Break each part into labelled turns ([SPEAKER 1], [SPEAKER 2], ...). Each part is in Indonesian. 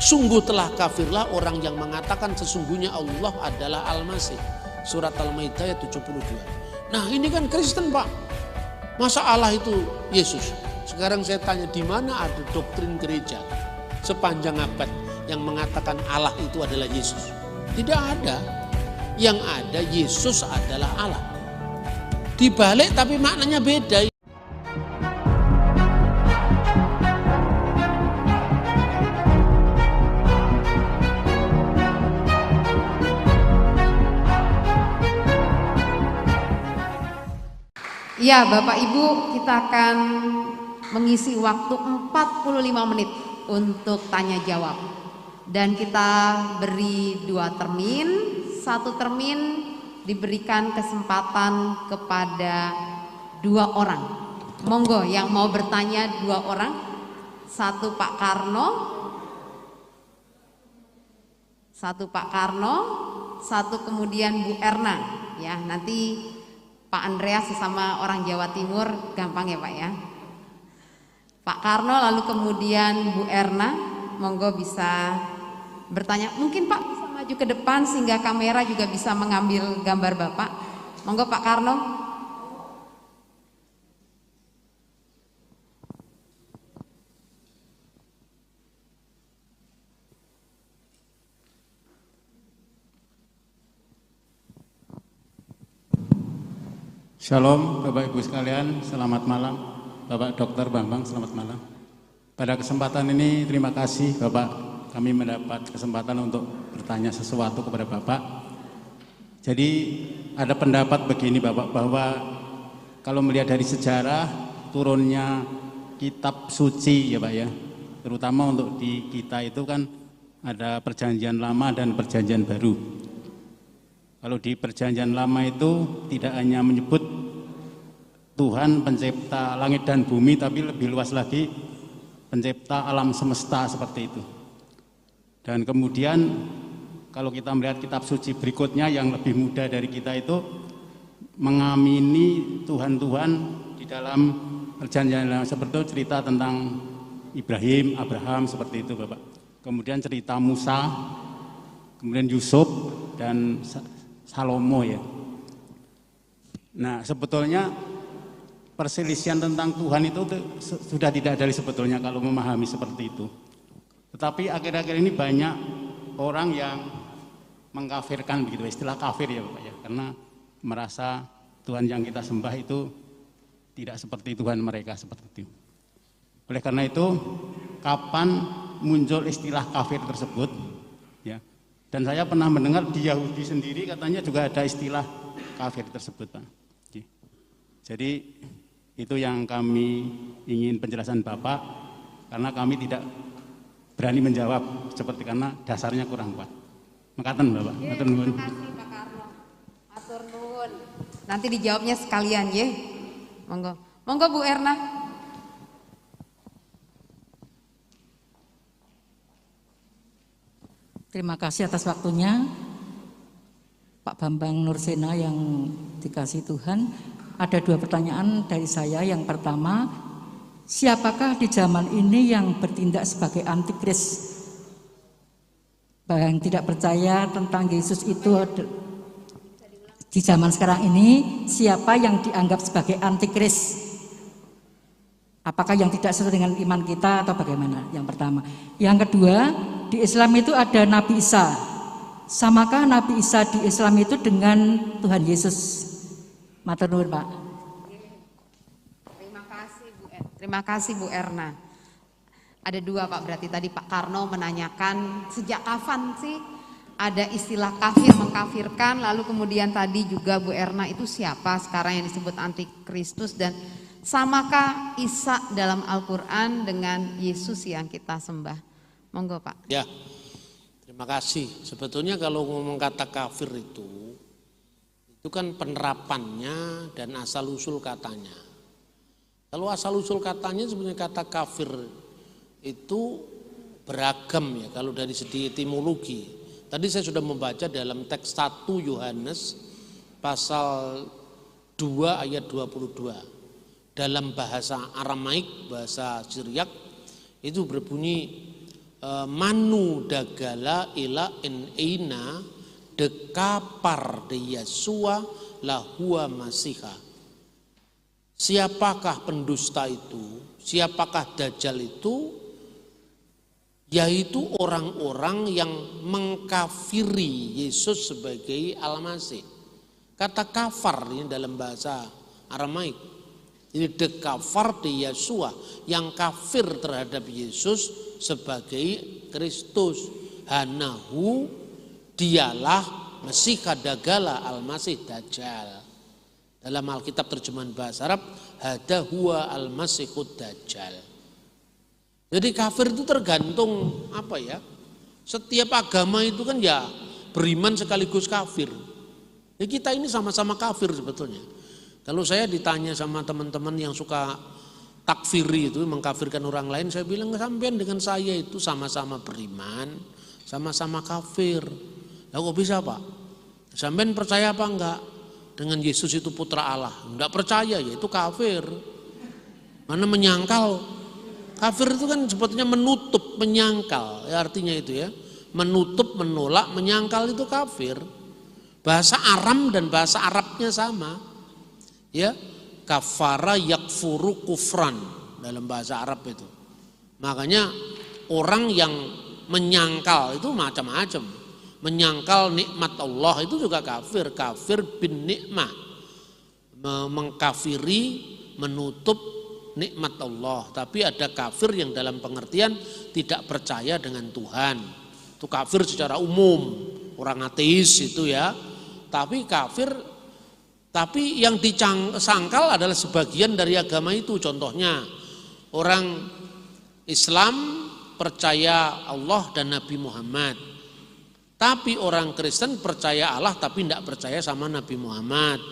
[SPEAKER 1] Sungguh telah kafirlah orang yang mengatakan sesungguhnya Allah adalah Al-Masih. Surat Al-Maidah ayat 72. Nah ini kan Kristen Pak. Masa Allah itu Yesus? Sekarang saya tanya, di mana ada doktrin gereja sepanjang abad yang mengatakan Allah itu adalah Yesus? Tidak ada. Yang ada Yesus adalah Allah. Dibalik tapi maknanya beda.
[SPEAKER 2] Ya Bapak Ibu, kita akan mengisi waktu 45 menit untuk tanya jawab. Dan kita beri 2 termin, 1 termin diberikan kesempatan kepada 2 orang. Monggo yang mau bertanya 2 orang. 1 Pak Karno, 1 Pak Karno, 1 kemudian Bu Erna. Ya, nanti Pak Andreas sesama orang Jawa Timur gampang ya Pak ya. Pak Karno lalu kemudian Bu Erna, monggo bisa bertanya. Mungkin Pak bisa maju ke depan sehingga kamera juga bisa mengambil gambar Bapak. Monggo Pak Karno.
[SPEAKER 3] Shalom Bapak Ibu sekalian, selamat malam. Bapak Dr. Bambang, selamat malam. Pada kesempatan ini terima kasih Bapak, kami mendapat kesempatan untuk bertanya sesuatu kepada Bapak. Jadi ada pendapat begini Bapak, bahwa kalau melihat dari sejarah turunnya kitab suci ya Pak ya, terutama untuk di kita itu kan ada perjanjian lama dan perjanjian baru. Kalau di perjanjian lama itu tidak hanya menyebut Tuhan pencipta langit dan bumi, tapi lebih luas lagi pencipta alam semesta seperti itu. Dan kemudian kalau kita melihat kitab suci berikutnya yang lebih muda dari kita itu mengamini Tuhan-Tuhan di dalam perjanjian lama, seperti itu cerita tentang Ibrahim, Abraham seperti itu Bapak. Kemudian cerita Musa, kemudian Yusuf dan Salomo ya. Nah sebetulnya perselisihan tentang Tuhan itu sudah tidak ada sebetulnya kalau memahami seperti itu. Tetapi akhir-akhir ini banyak orang yang mengkafirkan begitu, istilah kafir ya Bapak ya, karena merasa Tuhan yang kita sembah itu tidak seperti Tuhan mereka seperti itu. Oleh karena itu, kapan muncul istilah kafir tersebut ya? Dan saya pernah mendengar di Yahudi sendiri katanya juga ada istilah kafir tersebut Pak. Jadi itu yang kami ingin penjelasan Bapak, karena kami tidak berani menjawab seperti karena dasarnya kurang kuat. Makasih Bapak. Matur nuwun.
[SPEAKER 2] Terima kasih Pak Karno. Matur nuwun. Nanti dijawabnya sekalian ya. Monggo. Monggo Bu Erna.
[SPEAKER 4] Terima kasih atas waktunya Pak Bambang Nursena yang dikasih Tuhan. Ada 2 pertanyaan dari saya. Yang pertama, siapakah di zaman ini yang bertindak sebagai antikris? Yang tidak percaya tentang Yesus itu di zaman sekarang ini, siapa yang dianggap sebagai antikris? Apakah yang tidak sesuai dengan iman kita atau bagaimana? Yang pertama. Yang kedua, di Islam itu ada Nabi Isa. Samakah Nabi Isa di Islam itu dengan Tuhan Yesus? Matur nuwun Pak.
[SPEAKER 2] Terima kasih Bu Erna. Ada 2 Pak, berarti tadi Pak Karno menanyakan sejak kapan sih ada istilah kafir, mengkafirkan, lalu kemudian tadi juga Bu Erna itu siapa sekarang yang disebut antikristus, dan samakah Isa dalam Al-Quran dengan Yesus yang kita sembah? Monggo Pak.
[SPEAKER 1] Ya, terima kasih. Sebetulnya kalau ngomong kata kafir itu kan penerapannya dan asal-usul katanya. Kalau asal-usul katanya sebenarnya kata kafir itu beragam ya kalau dari segi etimologi. Tadi saya sudah membaca dalam teks 1 Yohanes pasal 2 ayat 22. Dalam bahasa Aramaik, bahasa Syriak itu berbunyi manu dagala ila eina dekapar de Yesua lahua masiha. Siapakah pendusta itu? Siapakah Dajjal itu? Yaitu orang-orang yang mengkafiri Yesus sebagai Al-Masih. Kata kafar ini dalam bahasa Aramaik. Ini dekafar de Yesua, yang kafir terhadap Yesus sebagai Kristus. Hanahu, dialah Masiha Dagala Al-Masih Dajjal. Dalam Alkitab terjemahan bahasa Arab, hada huwa al-Masihud Dajjal. Jadi kafir itu tergantung apa ya? Setiap agama itu kan ya beriman sekaligus kafir. Ya kita ini sama-sama kafir sebetulnya. Kalau saya ditanya sama teman-teman yang suka takfiri itu, mengkafirkan orang lain, saya bilang sampean dengan saya itu sama-sama beriman, sama-sama kafir. Lah kok bisa Pak? Sampean percaya apa enggak dengan Yesus itu putra Allah? Enggak percaya, ya itu kafir. Mana menyangkal? Kafir itu kan sebetulnya menutup, menyangkal, ya artinya itu ya. Menutup, menolak, menyangkal itu kafir. Bahasa Aram dan bahasa Arabnya sama. Ya, kafara yakfuru kufran dalam bahasa Arab itu. Makanya orang yang menyangkal itu macam-macam. Menyangkal nikmat Allah itu juga kafir. Kafir bin nikmah, mengkafiri, menutup nikmat Allah. Tapi ada kafir yang dalam pengertian tidak percaya dengan Tuhan. Itu kafir secara umum, orang ateis itu ya. Tapi kafir, tapi yang disangkal adalah sebagian dari agama itu. Contohnya orang Islam percaya Allah dan Nabi Muhammad. Tapi orang Kristen percaya Allah tapi tidak percaya sama Nabi Muhammad.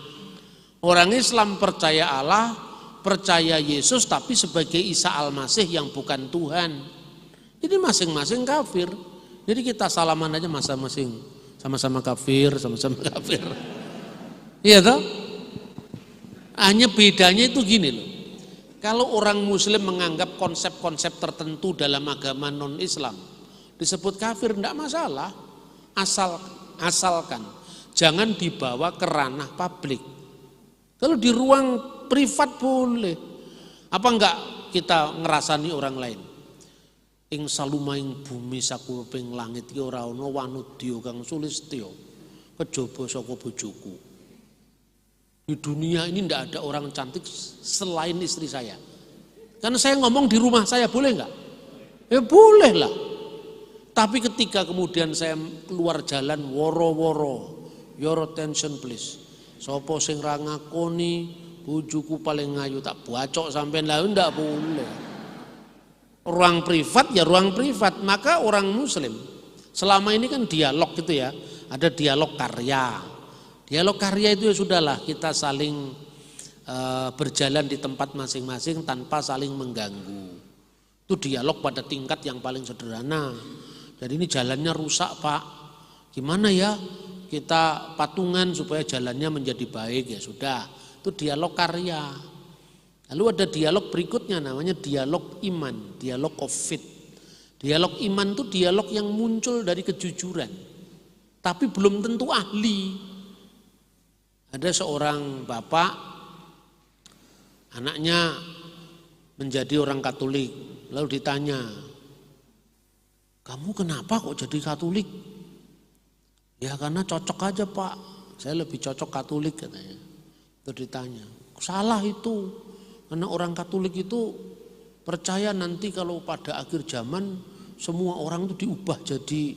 [SPEAKER 1] Orang Islam percaya Allah, percaya Yesus tapi sebagai Isa Al-Masih yang bukan Tuhan. Jadi masing-masing kafir. Jadi kita salaman aja masing-masing. Sama-sama kafir, sama-sama kafir. Iya toh? Hanya bedanya itu gini loh. Kalau orang Muslim menganggap konsep-konsep tertentu dalam agama non-Islam disebut kafir, tidak masalah. Asalkan jangan dibawa ke ranah publik. Kalau di ruang privat boleh. Apa enggak kita ngerasani orang lain? Ing salumaing bumi sakuping langit iki ora ana wanudya kang sulistya kejaba saka bojoku. Di dunia ini tidak ada orang cantik selain istri saya. Karena saya ngomong di rumah saya, boleh enggak? Ya boleh lah. Tapi ketika kemudian saya keluar jalan woro-woro, your attention please. Sopo sing ra ngakoni bojoku paling ngayu tak bacok sampean, lah ndak boleh. Ruang privat ya ruang privat. Maka orang Muslim selama ini kan dialog gitu ya. Ada dialog karya. Dialog karya itu ya sudahlah, kita saling berjalan di tempat masing-masing tanpa saling mengganggu. Itu dialog pada tingkat yang paling sederhana. Jadi ini jalannya rusak Pak, gimana ya kita patungan supaya jalannya menjadi baik, ya sudah. Itu dialog karya. Lalu ada dialog berikutnya namanya dialog iman, dialog of faith. Dialog iman itu dialog yang muncul dari kejujuran, tapi belum tentu ahli. Ada seorang bapak, anaknya menjadi orang Katolik, lalu ditanya, kamu kenapa kok jadi Katolik? Ya karena cocok aja Pak, saya lebih cocok Katolik katanya. Itu ditanya, salah itu, karena orang Katolik itu percaya nanti kalau pada akhir zaman semua orang itu diubah jadi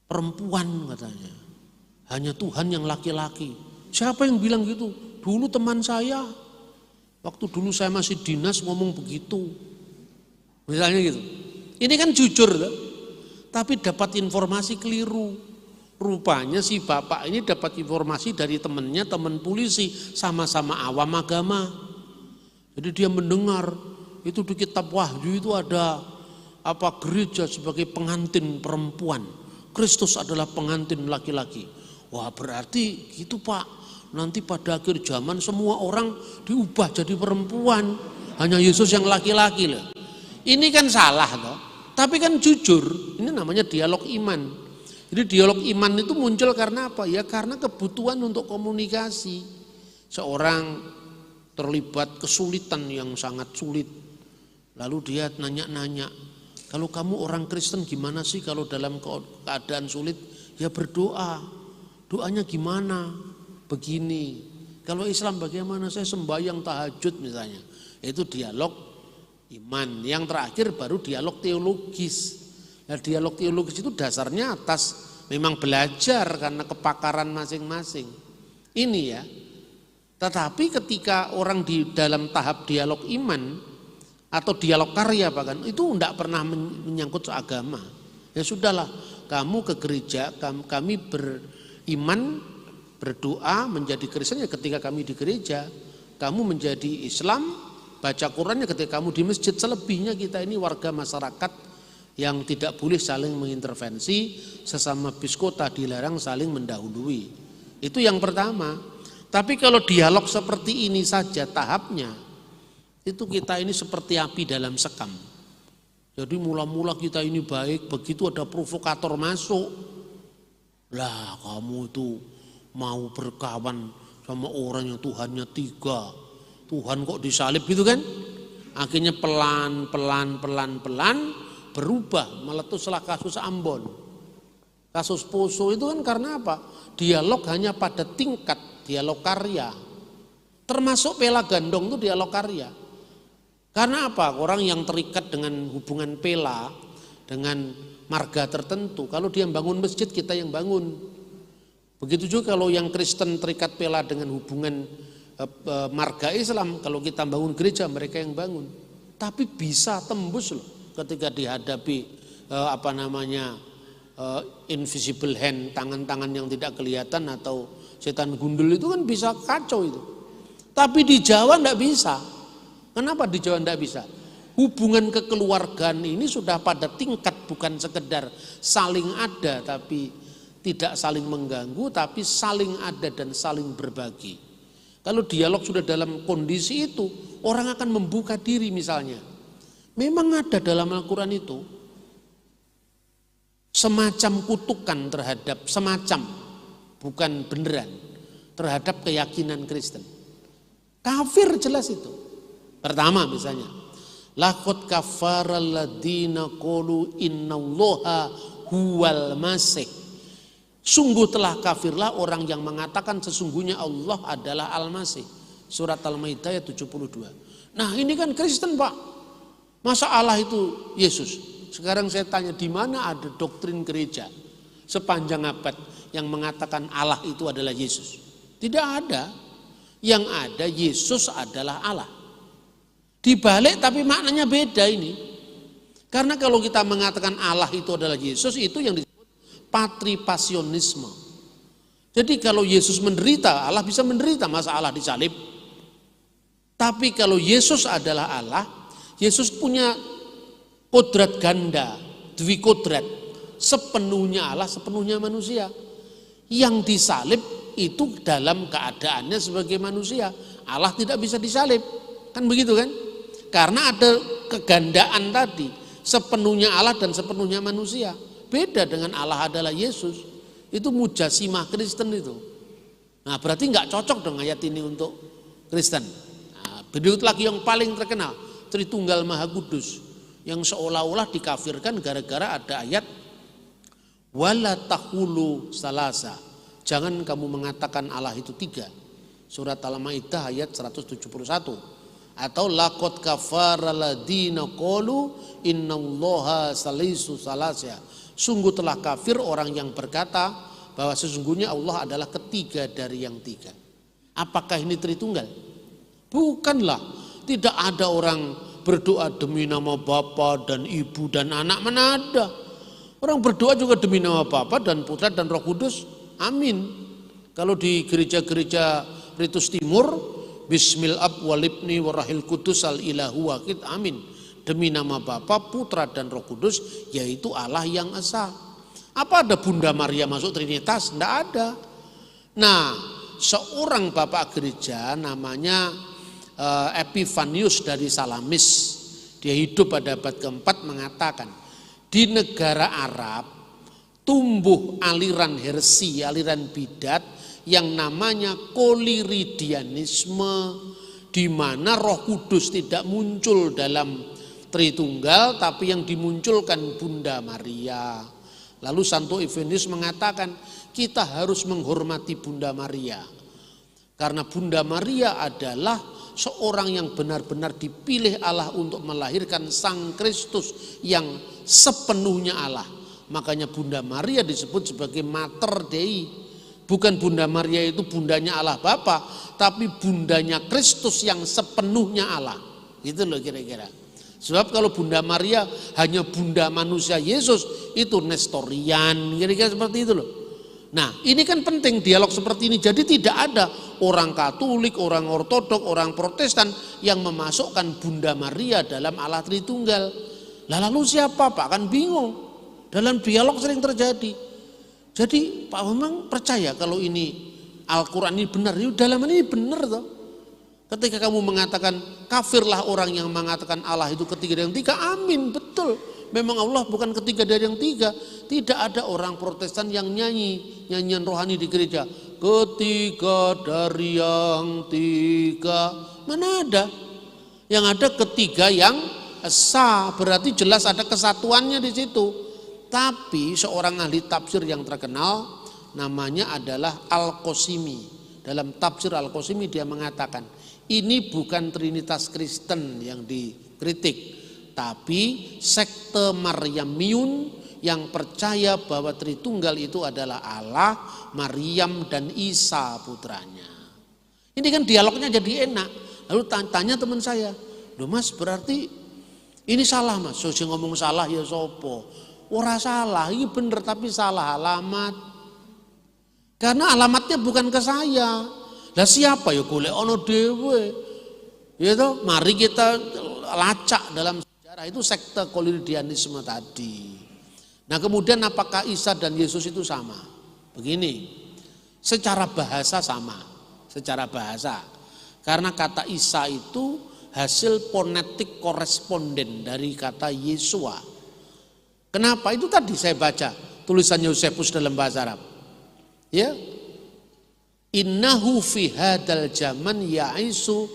[SPEAKER 1] perempuan katanya. Hanya Tuhan yang laki-laki. Siapa yang bilang gitu? Dulu teman saya. Waktu dulu saya masih dinas ngomong begitu. Misalnya gitu. Ini kan jujur. Tapi dapat informasi keliru. Rupanya si bapak ini dapat informasi dari temannya, teman polisi. Sama-sama awam agama. Jadi dia mendengar. Itu di kitab Wahyu itu ada apa gereja sebagai pengantin perempuan. Kristus adalah pengantin laki-laki. Wah berarti gitu Pak, nanti pada akhir zaman semua orang diubah jadi perempuan, hanya Yesus yang laki-laki loh. Ini kan salah toh. Tapi kan jujur, ini namanya dialog iman. Jadi dialog iman itu muncul karena apa? Ya karena kebutuhan untuk komunikasi. Seorang terlibat kesulitan yang sangat sulit. Lalu dia nanya-nanya, kalau kamu orang Kristen gimana sih kalau dalam keadaan sulit? Ya berdoa. Doanya gimana? Begini. Kalau Islam bagaimana? Saya sembahyang tahajud misalnya. Itu dialog iman. Yang terakhir baru dialog teologis. Nah, dialog teologis itu dasarnya atas memang belajar karena kepakaran masing-masing. Ini ya. Tetapi ketika orang di dalam tahap dialog iman atau dialog karya bahkan itu tidak pernah menyangkut agama. Ya sudahlah, kamu ke gereja, kami beriman, berdoa menjadi Kristen ya ketika kami di gereja. Kamu menjadi Islam, baca Qurannya ketika kamu di masjid. Selebihnya kita ini warga masyarakat yang tidak boleh saling mengintervensi, sesama biskota dilarang saling mendahului. Itu yang pertama. Tapi kalau dialog seperti ini saja tahapnya, itu kita ini seperti api dalam sekam. Jadi mula-mula kita ini baik, begitu ada provokator masuk, lah kamu itu mau berkawan sama orang yang Tuhannya 3, Tuhan kok disalib gitu kan? Akhirnya pelan berubah, meletuslah kasus Ambon, kasus Poso itu kan karena apa? Dialog hanya pada tingkat dialog karya, termasuk Pela Gandong itu dialog karya. Karena apa? Orang yang terikat dengan hubungan Pela, dengan marga tertentu, kalau dia bangun masjid kita yang bangun. Begitu juga kalau yang Kristen terikat Pela dengan hubungan marga Islam, kalau kita bangun gereja mereka yang bangun. Tapi bisa tembus loh ketika dihadapi invisible hand, tangan-tangan yang tidak kelihatan atau setan gundul itu kan bisa kacau itu. Tapi di Jawa enggak bisa. Kenapa di Jawa enggak bisa? Hubungan kekeluargaan ini sudah pada tingkat bukan sekedar saling ada tapi tidak saling mengganggu, tapi saling ada dan saling berbagi. Kalau dialog sudah dalam kondisi itu, orang akan membuka diri misalnya. Memang ada dalam Al-Quran itu semacam kutukan terhadap bukan beneran terhadap keyakinan Kristen. Kafir jelas itu. Pertama misalnya, laqad kafaral ladzina qalu innallaha huwal masih. Sungguh telah kafirlah orang yang mengatakan sesungguhnya Allah adalah Al-Masih. Surat Al-Maidah ayat 72. Nah, ini kan Kristen, Pak. Masa Allah itu Yesus? Sekarang saya tanya, di mana ada doktrin gereja sepanjang abad yang mengatakan Allah itu adalah Yesus? Tidak ada. Yang ada Yesus adalah Allah. Dibalik tapi maknanya beda ini. Karena kalau kita mengatakan Allah itu adalah Yesus, itu yang disebut patripasionisme. Jadi kalau Yesus menderita, Allah bisa menderita, masa Allah disalib? Tapi kalau Yesus adalah Allah, Yesus punya kodrat ganda, dwikodrat, sepenuhnya Allah, sepenuhnya manusia. Yang disalib itu dalam keadaannya sebagai manusia. Allah tidak bisa disalib, kan begitu kan? Karena ada kegandaan tadi, sepenuhnya Allah dan sepenuhnya manusia. Beda dengan Allah adalah Yesus, itu mujasimah Kristen itu. Nah berarti nggak cocok dong ayat ini untuk Kristen. Nah, berikut lagi yang paling terkenal, Tritunggal Maha Kudus, yang seolah-olah dikafirkan gara-gara ada ayat wala tahulu salasa. Jangan kamu mengatakan Allah itu 3. Surat Al-Maidah ayat 171. Atau laqad kafaral ladzina qalu innallaha salisu salasa. Sungguh telah kafir orang yang berkata bahwa sesungguhnya Allah adalah ketiga dari yang 3. Apakah ini Tritunggal? Bukanlah. Tidak ada orang berdoa demi nama Bapa dan Ibu dan Anak, mana ada. Orang berdoa juga demi nama Bapa dan Putra dan Roh Kudus. Amin. Kalau di gereja-gereja Ritus Timur, Bismil Ab walibni warahil kudus al ilahu wakid, amin. Demi nama Bapa, Putra dan Roh Kudus, yaitu Allah yang esa. Apa ada Bunda Maria masuk Trinitas? Tidak ada. Nah, seorang bapak gereja namanya Epifanius dari Salamis, dia hidup pada abad keempat, mengatakan di negara Arab tumbuh aliran heresi, aliran bidat yang namanya koliridianisme, di mana Roh Kudus tidak muncul dalam Tritunggal, tapi yang dimunculkan Bunda Maria. Lalu Santo Irenaeus mengatakan kita harus menghormati Bunda Maria, karena Bunda Maria adalah seorang yang benar-benar dipilih Allah untuk melahirkan Sang Kristus yang sepenuhnya Allah. Makanya Bunda Maria disebut sebagai Mater Dei. Bukan Bunda Maria itu bundanya Allah Bapa, tapi bundanya Kristus yang sepenuhnya Allah. Gitu loh kira-kira. Sebab kalau Bunda Maria hanya bunda manusia Yesus, itu Nestorian, kira-kira seperti itu loh. Nah, ini kan penting dialog seperti ini. Jadi tidak ada orang Katolik, orang Ortodok, orang Protestan yang memasukkan Bunda Maria dalam Allah Tritunggal. Lalu siapa? Pak kan bingung. Dalam dialog sering terjadi. Jadi Pak memang percaya kalau ini Al-Quran ini benar. Dalam ini benar toh. Ketika kamu mengatakan kafirlah orang yang mengatakan Allah itu ketiga dari yang tiga, amin, betul. Memang Allah bukan ketiga dari yang tiga. Tidak ada orang Protestan yang nyanyi nyanyian rohani di gereja ketiga dari yang tiga. Mana ada? Yang ada ketiga yang esa, berarti jelas ada kesatuannya di situ. Tapi seorang ahli tafsir yang terkenal namanya adalah Al-Qasimi. Dalam tafsir Al-Qasimi dia mengatakan ini bukan Trinitas Kristen yang dikritik, tapi sekte Maryamiun yang percaya bahwa Tritunggal itu adalah Allah, Maryam dan Isa putranya. Ini kan dialognya jadi enak. Lalu tanya teman saya, "Loh Mas, berarti ini salah Mas?" So ngomong salah ya sopo. Ora salah, ini bener tapi salah alamat. Karena alamatnya bukan ke saya. Lah siapa ya golek ono dhewe. Ya toh, mari kita lacak dalam sejarah itu sekte koliridianisme tadi. Nah, kemudian apakah Isa dan Yesus itu sama? Begini. Secara bahasa sama, secara bahasa. Karena kata Isa itu hasil fonetik koresponden dari kata Yesua. Kenapa? Itu tadi saya baca tulisan Yosefus dalam bahasa Arab. Ya. Innahu fi hadal zaman ya'isu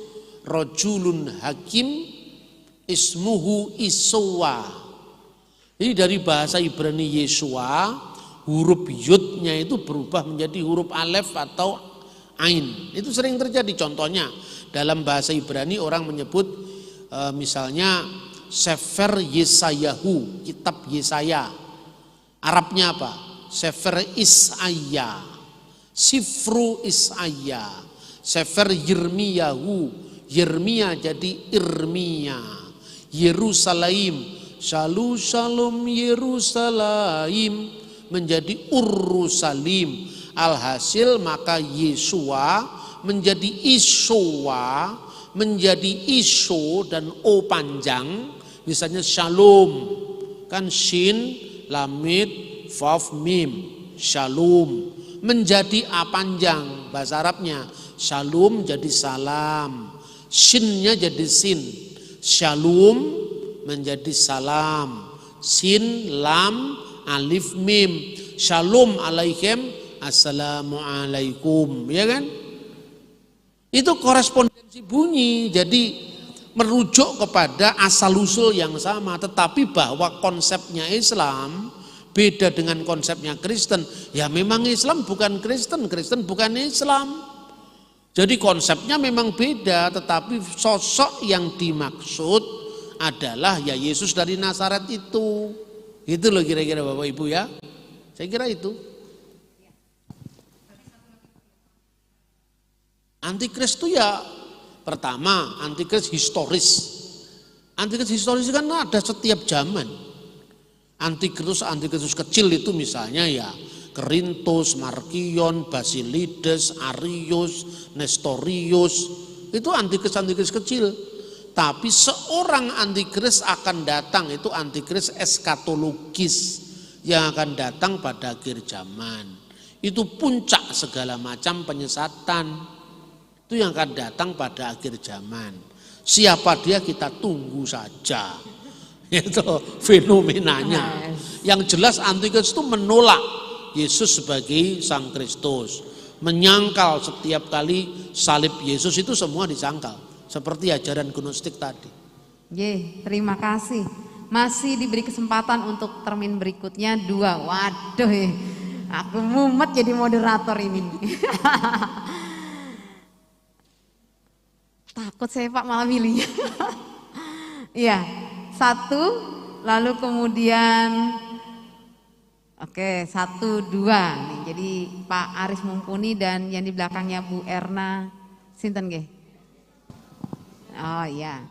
[SPEAKER 1] rajulun hakim ismuhu Iswa. Jadi dari bahasa Ibrani Yesua, huruf yudnya itu berubah menjadi huruf alef atau ain. Itu sering terjadi. Contohnya dalam bahasa Ibrani orang menyebut misalnya Sefer Yesayahu, kitab Yesaya. Arabnya apa? Sefer Isaiah, Sifru Isaiah. Sefer Yirmiyahu, Yirmia jadi Irmia. Yerusalem, Shalom Yerusalem menjadi Ursalim. Alhasil maka Yesua menjadi Iswa, menjadi Iso dan O panjang. Misalnya Shalom kan Shin, Lamid, Vav, Mim, Shalom menjadi A panjang bahasa Arabnya. Shalom jadi salam, Shinnya jadi sin, Shalom menjadi salam, sin, lam, alif, mim, Shalom alaikum, assalamualaikum, ya kan? Itu korespondensi bunyi, jadi merujuk kepada asal-usul yang sama, tetapi bahwa konsepnya Islam beda dengan konsepnya Kristen. Ya memang Islam bukan Kristen, Kristen bukan Islam. Jadi konsepnya memang beda, tetapi sosok yang dimaksud adalah ya Yesus dari Nazaret itu. Gitu loh kira-kira Bapak Ibu ya. Saya kira itu. Antikris itu ya pertama, antikris historis. Antikris historis kan ada setiap zaman. Antikris kecil itu misalnya ya Kerintos, Markion, Basilides, Arius, Nestorius. Itu antikris kecil. Tapi seorang antikris akan datang, itu antikris eskatologis yang akan datang pada akhir zaman. Itu puncak segala macam penyesatan. Itu yang akan datang pada akhir zaman. Siapa dia kita tunggu saja. Itu fenomenanya. Yang jelas antikristus itu menolak Yesus sebagai Sang Kristus, menyangkal setiap kali salib Yesus itu semua disangkal, seperti ajaran gnostik tadi.
[SPEAKER 2] Terima kasih. Masih diberi kesempatan untuk termin berikutnya 2. Waduh, aku mumet jadi moderator ini. Takut saya Pak malah milih. Iya, 1, lalu kemudian oke, 1, 2 nih. Jadi Pak Aris Mumpuni dan yang di belakangnya Bu Erna sinten nggih? Oh iya.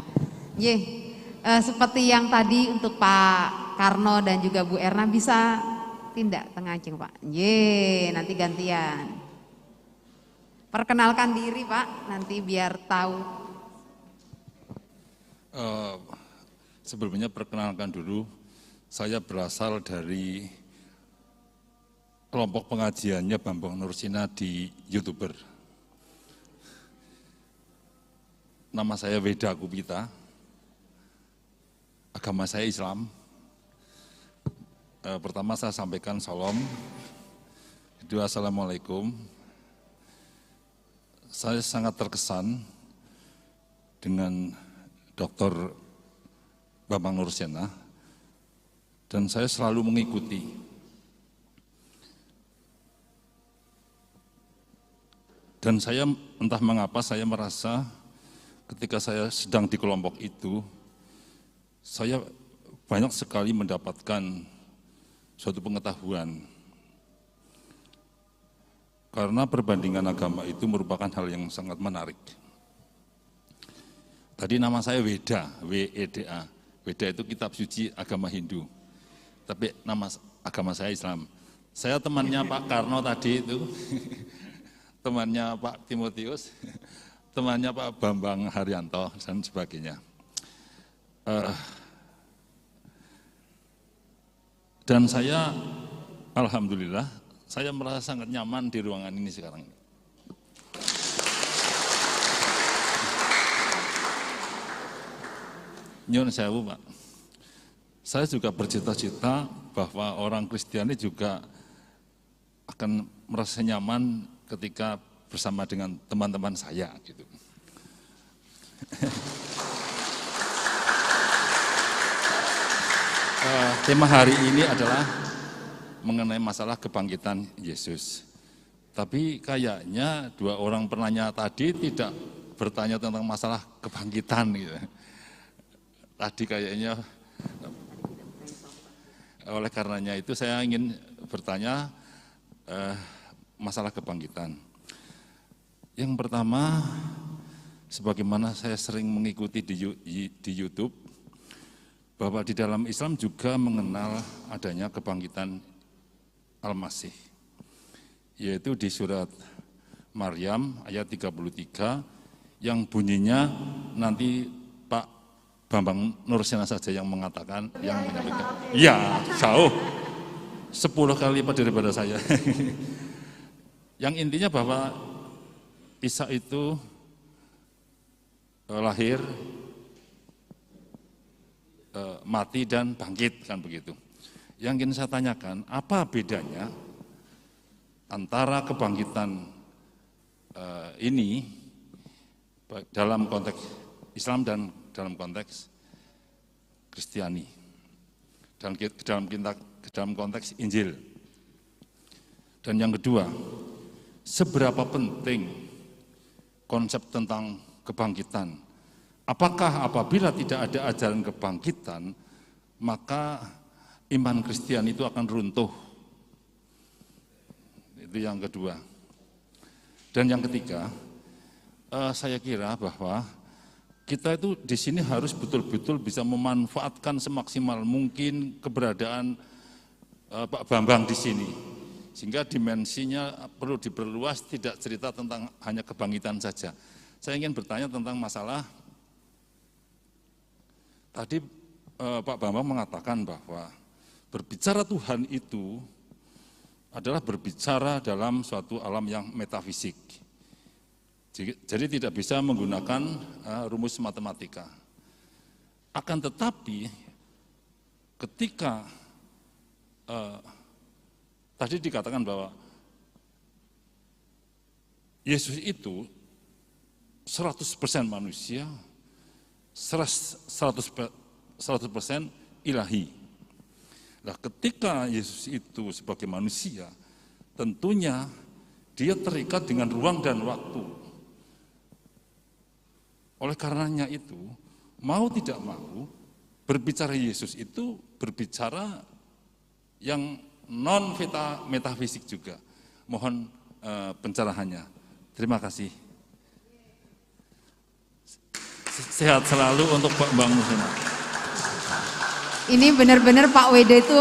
[SPEAKER 2] Seperti yang tadi untuk Pak Karno dan juga Bu Erna bisa tindak tengah ajeng Pak. Nanti gantian. Perkenalkan diri Pak, nanti biar tahu.
[SPEAKER 5] Sebelumnya perkenalkan dulu, saya berasal dari kelompok pengajiannya Bambang Nursina di YouTuber. Nama saya Weda Kupita, agama saya Islam. Pertama saya sampaikan salam, kedua assalamualaikum. Saya sangat terkesan dengan Dr. Bambang Nursina dan saya selalu mengikuti. Dan saya entah mengapa saya merasa ketika saya sedang di kelompok itu, saya banyak sekali mendapatkan suatu pengetahuan. Karena perbandingan agama itu merupakan hal yang sangat menarik. Tadi nama saya Weda, W-E-D-A. Weda itu kitab suci agama Hindu. Tapi nama agama saya Islam. Saya temannya Pak Karno tadi itu, temannya Pak Timotius, temannya Pak Bambang Haryanto dan sebagainya. Dan saya, alhamdulillah, saya merasa sangat nyaman di ruangan ini sekarang. Nyun sewu Pak, saya juga bercita-cita bahwa orang Kristiani juga akan merasa nyaman ketika bersama dengan teman-teman saya gitu. Tema hari ini adalah mengenai masalah kebangkitan Yesus. Tapi kayaknya 2 orang penanya tadi tidak bertanya tentang masalah kebangkitan gitu. Tadi kayaknya, oleh karenanya itu saya ingin bertanya masalah kebangkitan. Yang pertama, sebagaimana saya sering mengikuti di YouTube, bahwa di dalam Islam juga mengenal adanya kebangkitan Al-Masih, yaitu di surat Maryam ayat 33 yang bunyinya nanti Pak Bambang Nursina saja yang mengatakan, yang menyampaikan. Iya, jauh. 10 kali lipat daripada saya. Yang intinya bahwa Isa itu lahir, mati dan bangkit, kan begitu. Yang ingin saya tanyakan, apa bedanya antara kebangkitan ini dalam konteks Islam dan dalam konteks Kristiani, dalam konteks Injil. Dan yang kedua, seberapa penting konsep tentang kebangkitan? Apakah apabila tidak ada ajaran kebangkitan, maka iman Kristiani itu akan runtuh? Itu yang kedua. Dan yang ketiga, saya kira bahwa kita itu di sini harus betul-betul bisa memanfaatkan semaksimal mungkin keberadaan Pak Bambang di sini, sehingga dimensinya perlu diperluas, tidak cerita tentang hanya kebangkitan saja. Saya ingin bertanya tentang masalah tadi Pak Bambang mengatakan bahwa berbicara Tuhan itu adalah berbicara dalam suatu alam yang metafisik. Jadi tidak bisa menggunakan rumus matematika. Akan tetapi ketika tadi dikatakan bahwa Yesus itu 100% manusia, 100% ilahi. Nah, ketika Yesus itu sebagai manusia, tentunya dia terikat dengan ruang dan waktu. Oleh karenanya itu, mau tidak mau, berbicara Yesus itu berbicara yang non metafisik juga. Mohon pencerahannya. Terima kasih. Sehat selalu untuk Pak Bang Musina.
[SPEAKER 2] Ini benar-benar Pak Weda itu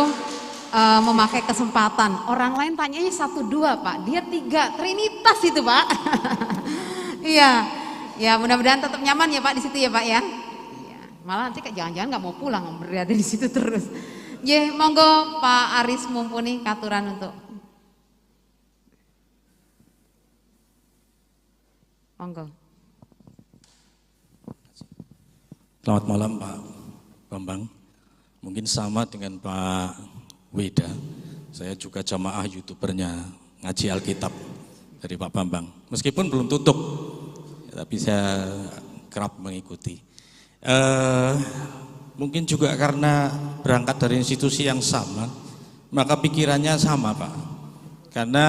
[SPEAKER 2] memakai kesempatan. Orang lain tanyanya 1, 2 Pak, dia 3, Trinitas itu Pak. Iya, ya mudah-mudahan tetap nyaman ya Pak di situ ya Pak ya. Iya, malah nanti jangan-jangan nggak mau pulang berada di situ terus. Ya, monggo Pak Aris Mumpuni katuran untuk. Monggo.
[SPEAKER 6] Selamat malam Pak Bambang. Mungkin sama dengan Pak Weda, saya juga jamaah youtubernya ngaji Alkitab dari Pak Bambang. Meskipun belum tutup, ya, tapi saya kerap mengikuti. Mungkin juga karena berangkat dari institusi yang sama, maka pikirannya sama Pak. Karena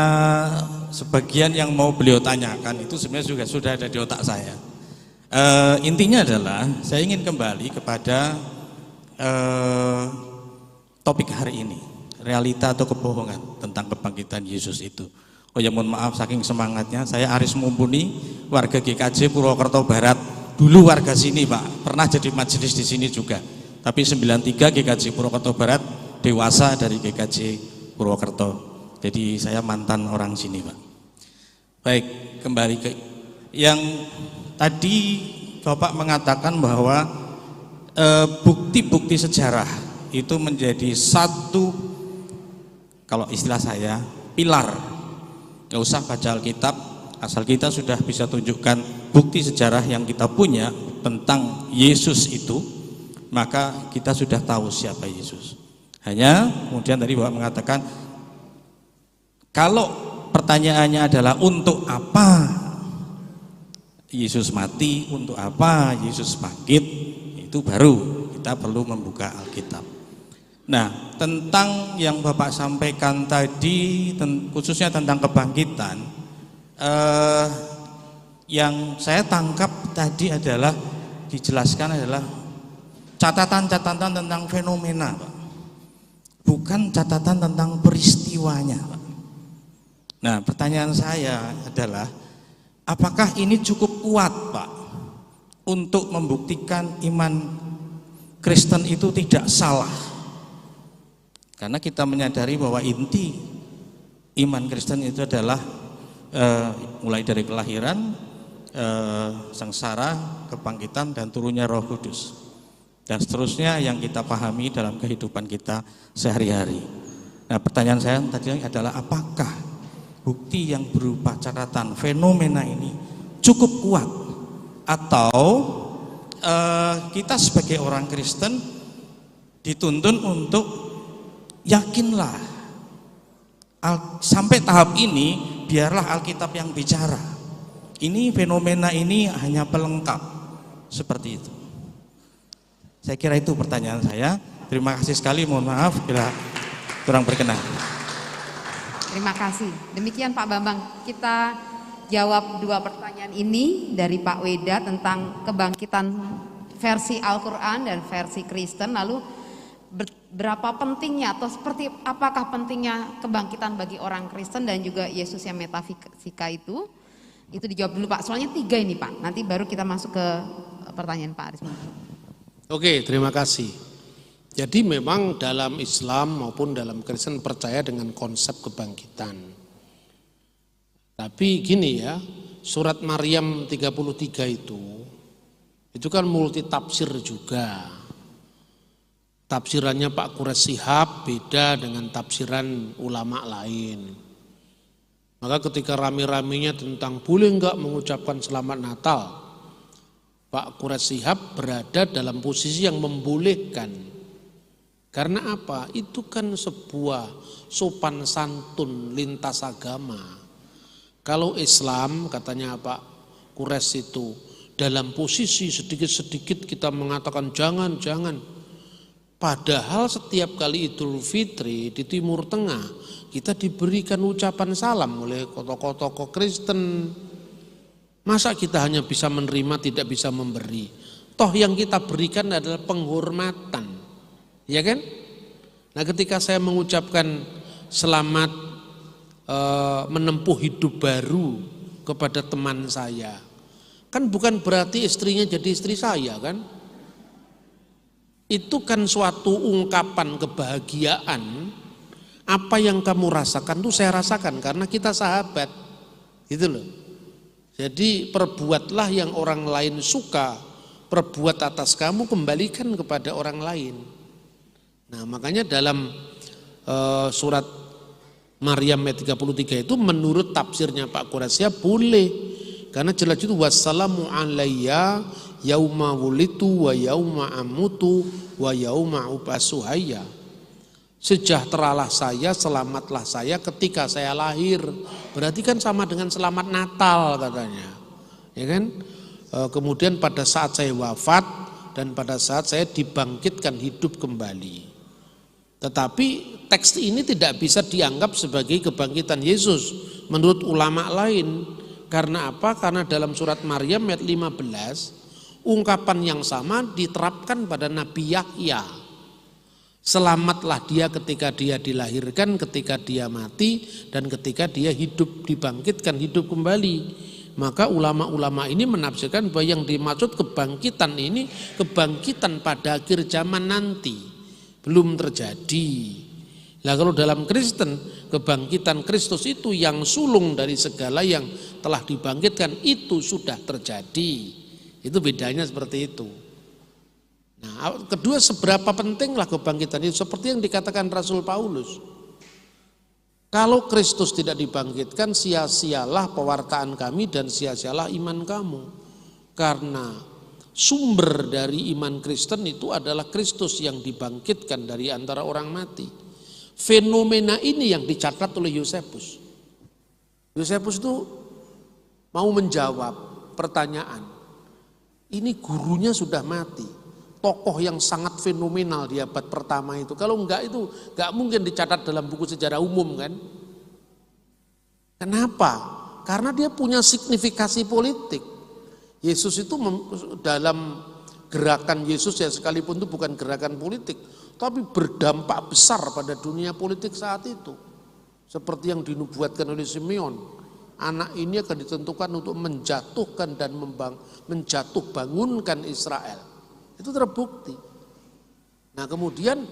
[SPEAKER 6] sebagian yang mau beliau tanyakan itu sebenarnya juga sudah ada di otak saya. Intinya adalah saya ingin kembali kepada topik hari ini, realita atau kebohongan tentang kebangkitan Yesus itu. Oh ya mohon maaf saking semangatnya, saya Aris Mumpuni, warga GKJ Purwokerto Barat, dulu warga sini Pak, pernah jadi majelis di sini juga. Tapi 93 GKJ Purwokerto Barat, dewasa dari GKJ Purwokerto. Jadi saya mantan orang sini Pak. Baik, kembali ke yang tadi Bapak mengatakan bahwa bukti-bukti sejarah itu menjadi satu, kalau istilah saya, pilar. Nggak usah baca Alkitab, asal kita sudah bisa tunjukkan bukti sejarah yang kita punya tentang Yesus itu, maka kita sudah tahu siapa Yesus. Hanya kemudian tadi Bapak mengatakan, kalau pertanyaannya adalah untuk apa Yesus mati, untuk apa Yesus bangkit, itu baru kita perlu membuka Alkitab. Nah, tentang yang Bapak sampaikan tadi, khususnya tentang kebangkitan, yang saya tangkap tadi adalah dijelaskan adalah catatan-catatan tentang fenomena, Pak. Bukan catatan tentang peristiwanya, Pak. Nah, pertanyaan saya adalah, apakah ini cukup kuat, Pak, untuk membuktikan iman Kristen itu tidak salah? Karena kita menyadari bahwa inti iman Kristen itu adalah mulai dari kelahiran, sengsara, kebangkitan, dan turunnya Roh Kudus, dan seterusnya yang kita pahami dalam kehidupan kita sehari-hari. Nah, pertanyaan saya tadi adalah, apakah bukti yang berupa catatan fenomena ini cukup kuat, atau kita sebagai orang Kristen dituntun untuk yakinlah sampai tahap ini biarlah Alkitab yang bicara, ini fenomena ini hanya pelengkap, seperti itu. Saya kira itu pertanyaan saya. Terima kasih sekali, mohon maaf bila kurang berkenan.
[SPEAKER 2] Terima kasih. Demikian Pak Bambang, kita jawab 2 pertanyaan ini dari Pak Weda tentang kebangkitan versi Al-Quran dan versi Kristen. Lalu berapa pentingnya atau seperti apakah pentingnya kebangkitan bagi orang Kristen dan juga Yesus yang metafisika itu dijawab dulu Pak. Soalnya 3 ini Pak, nanti baru kita masuk ke pertanyaan Pak Aris.
[SPEAKER 1] Oke, terima kasih. Jadi memang dalam Islam maupun dalam Kristen percaya dengan konsep kebangkitan. Tapi gini ya, surat Maryam 33 itu kan multi tafsir juga. Tafsirannya Pak Quraisy Shihab beda dengan tafsiran ulama lain. Maka ketika rame-ramenya tentang boleh enggak mengucapkan selamat Natal, Pak Quraisy Shihab berada dalam posisi yang membolehkan. Karena apa? Itu kan sebuah sopan santun lintas agama. Kalau Islam katanya Pak Kures itu dalam posisi sedikit-sedikit kita mengatakan jangan. Padahal setiap kali Idul Fitri di Timur Tengah kita diberikan ucapan salam oleh tokoh-tokoh Kristen. Masa kita hanya bisa menerima tidak bisa memberi? Toh yang kita berikan adalah penghormatan. Ya kan? Nah ketika saya mengucapkan selamat menempuh hidup baru kepada teman saya, kan bukan berarti istrinya jadi istri saya kan? Itu kan suatu ungkapan kebahagiaan. Apa yang kamu rasakan tuh saya rasakan karena kita sahabat, gitu loh. Jadi perbuatlah yang orang lain suka, perbuat atas kamu kembalikan kepada orang lain. Nah makanya dalam surat Maryam ayat 33 itu menurut tafsirnya Pak Quraisya boleh. Karena jelas itu wassalamu alayya yauma wulitu wa yauma amutu wa yauma ubasu hayya. Sejahteralah saya, selamatlah saya ketika saya lahir. Berarti kan sama dengan selamat Natal katanya. Ya kan? Kemudian pada saat saya wafat dan pada saat saya dibangkitkan hidup kembali. Tetapi teks ini tidak bisa dianggap sebagai kebangkitan Yesus menurut ulama lain. Karena apa? Karena dalam surat Maryam ayat 15 ungkapan yang sama diterapkan pada Nabi Yahya. Selamatlah dia ketika dia dilahirkan, ketika dia mati, dan ketika dia hidup, dibangkitkan hidup kembali. Maka ulama-ulama ini menafsirkan bahwa yang dimaksud kebangkitan ini kebangkitan pada akhir zaman nanti. Belum terjadi. Nah kalau dalam Kristen, kebangkitan Kristus itu yang sulung dari segala yang telah dibangkitkan itu sudah terjadi. Itu bedanya seperti itu. Nah kedua, seberapa pentinglah kebangkitan itu seperti yang dikatakan Rasul Paulus. Kalau Kristus tidak dibangkitkan, sia-sialah pewartaan kami dan sia-sialah iman kamu. Karena sumber dari iman Kristen itu adalah Kristus yang dibangkitkan dari antara orang mati. Fenomena ini yang dicatat oleh Yosefus. Yosefus itu mau menjawab pertanyaan. Ini gurunya sudah mati. Tokoh yang sangat fenomenal di abad pertama itu. Kalau enggak itu enggak mungkin dicatat dalam buku sejarah umum kan. Kenapa? Karena dia punya signifikasi politik. Yesus itu dalam gerakan Yesus ya sekalipun itu bukan gerakan politik, tapi berdampak besar pada dunia politik saat itu. Seperti yang dinubuatkan oleh Simeon, anak ini akan ditentukan untuk menjatuhkan dan menjatuh bangunkan Israel. Itu terbukti. Nah kemudian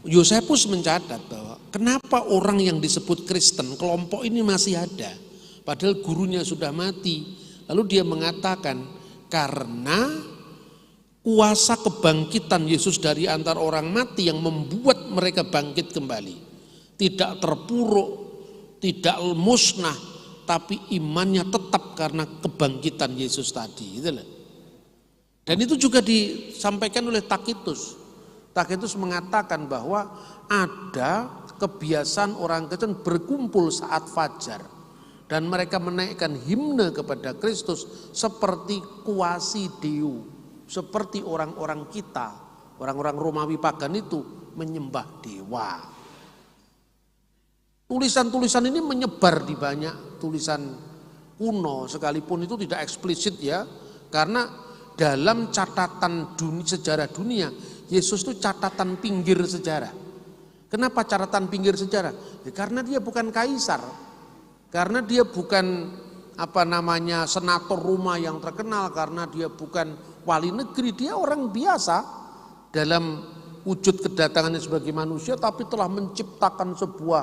[SPEAKER 1] Yosefus mencatat bahwa kenapa orang yang disebut Kristen, kelompok ini masih ada. Padahal gurunya sudah mati. Lalu dia mengatakan karena kuasa kebangkitan Yesus dari antara orang mati yang membuat mereka bangkit kembali. Tidak terpuruk, tidak musnah, tapi imannya tetap karena kebangkitan Yesus tadi. Dan itu juga disampaikan oleh Takitus. Takitus mengatakan bahwa ada kebiasaan orang Kristen berkumpul saat fajar. Dan mereka menaikkan himne kepada Kristus seperti kuasi Deo, seperti orang-orang kita, orang-orang Romawi pagan itu menyembah dewa. Tulisan-tulisan ini menyebar di banyak tulisan kuno, sekalipun itu tidak eksplisit ya, karena dalam catatan sejarah dunia, Yesus itu catatan pinggir sejarah. Kenapa catatan pinggir sejarah? Ya, karena dia bukan kaisar. Karena dia bukan senator Roma yang terkenal, karena dia bukan wali negeri, dia orang biasa dalam wujud kedatangannya sebagai manusia, tapi telah menciptakan sebuah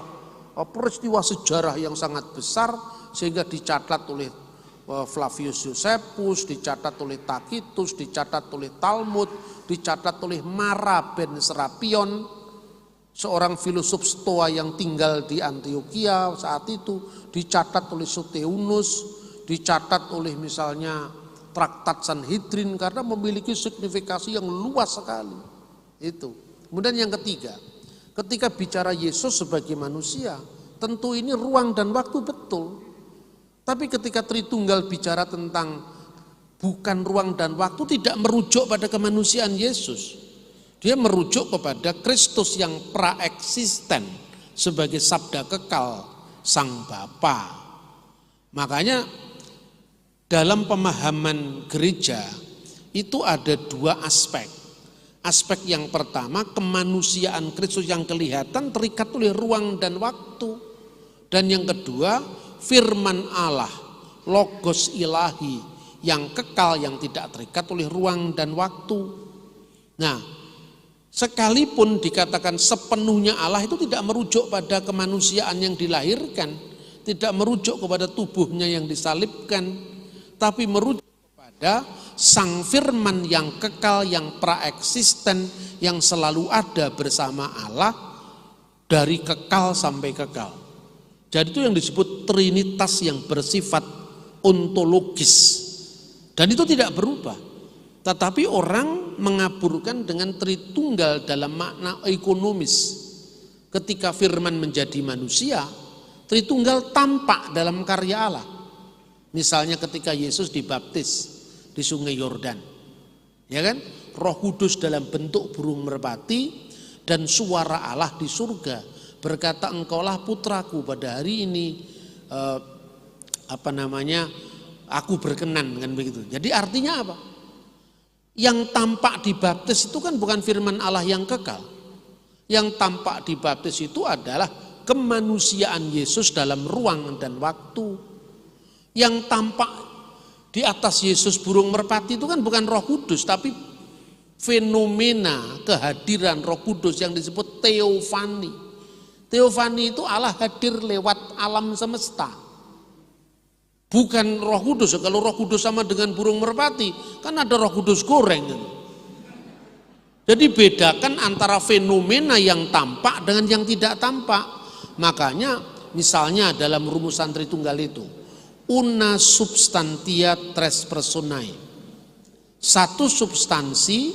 [SPEAKER 1] peristiwa sejarah yang sangat besar sehingga dicatat oleh Flavius Josephus, dicatat oleh Tacitus, dicatat oleh Talmud, dicatat oleh Mara ben Serapion, seorang filosof Stoa yang tinggal di Antioquia saat itu, dicatat oleh Soteunus, dicatat oleh misalnya Traktat Sanhedrin karena memiliki signifikasi yang luas sekali. Itu. Kemudian yang ketiga, ketika bicara Yesus sebagai manusia, tentu ini ruang dan waktu betul. Tapi ketika Tritunggal bicara tentang bukan ruang dan waktu, tidak merujuk pada kemanusiaan Yesus. Dia merujuk kepada Kristus yang praeksisten sebagai sabda kekal Sang Bapa. Makanya dalam pemahaman gereja itu ada dua aspek. Aspek yang pertama, kemanusiaan Kristus yang kelihatan terikat oleh ruang dan waktu. Dan yang kedua, firman Allah, logos ilahi yang kekal yang tidak terikat oleh ruang dan waktu. Nah, sekalipun dikatakan sepenuhnya Allah itu tidak merujuk pada kemanusiaan yang dilahirkan, tidak merujuk kepada tubuhnya yang disalibkan, tapi merujuk kepada Sang Firman yang kekal, yang praeksisten, yang selalu ada bersama Allah dari kekal sampai kekal. Jadi itu yang disebut Trinitas yang bersifat ontologis. Dan itu tidak berubah. Tetapi orang mengaburkan dengan Tritunggal dalam makna ekonomis. Ketika Firman menjadi manusia, Tritunggal tampak dalam karya Allah. Misalnya ketika Yesus dibaptis di Sungai Yordan, ya kan? Roh Kudus dalam bentuk burung merpati dan suara Allah di surga berkata, engkaulah putraku, pada hari ini aku berkenan, kan begitu. Jadi artinya apa? Yang tampak dibaptis itu kan bukan firman Allah yang kekal. Yang tampak dibaptis itu adalah kemanusiaan Yesus dalam ruang dan waktu. Yang tampak di atas Yesus burung merpati itu kan bukan Roh Kudus, tapi fenomena kehadiran Roh Kudus yang disebut teofani. Teofani itu Allah hadir lewat alam semesta. Bukan Roh Kudus. Kalau Roh Kudus sama dengan burung merpati, kan ada Roh Kudus goreng. Jadi bedakan antara fenomena yang tampak dengan yang tidak tampak. Makanya misalnya dalam rumusan Tritunggal itu, una substantia tres personae. Satu substansi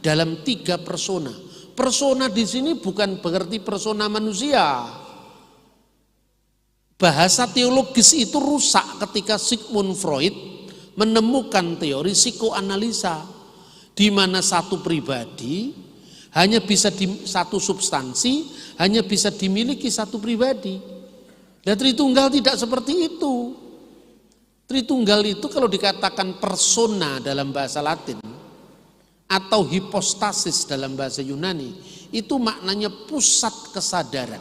[SPEAKER 1] dalam tiga persona. Persona di sini bukan berarti persona manusia. Bahasa teologis itu rusak ketika Sigmund Freud menemukan teori psikoanalisa, di mana satu pribadi hanya bisa satu substansi hanya bisa dimiliki satu pribadi. Dan Tritunggal tidak seperti itu. Tritunggal itu kalau dikatakan persona dalam bahasa Latin atau hipostasis dalam bahasa Yunani, itu maknanya pusat kesadaran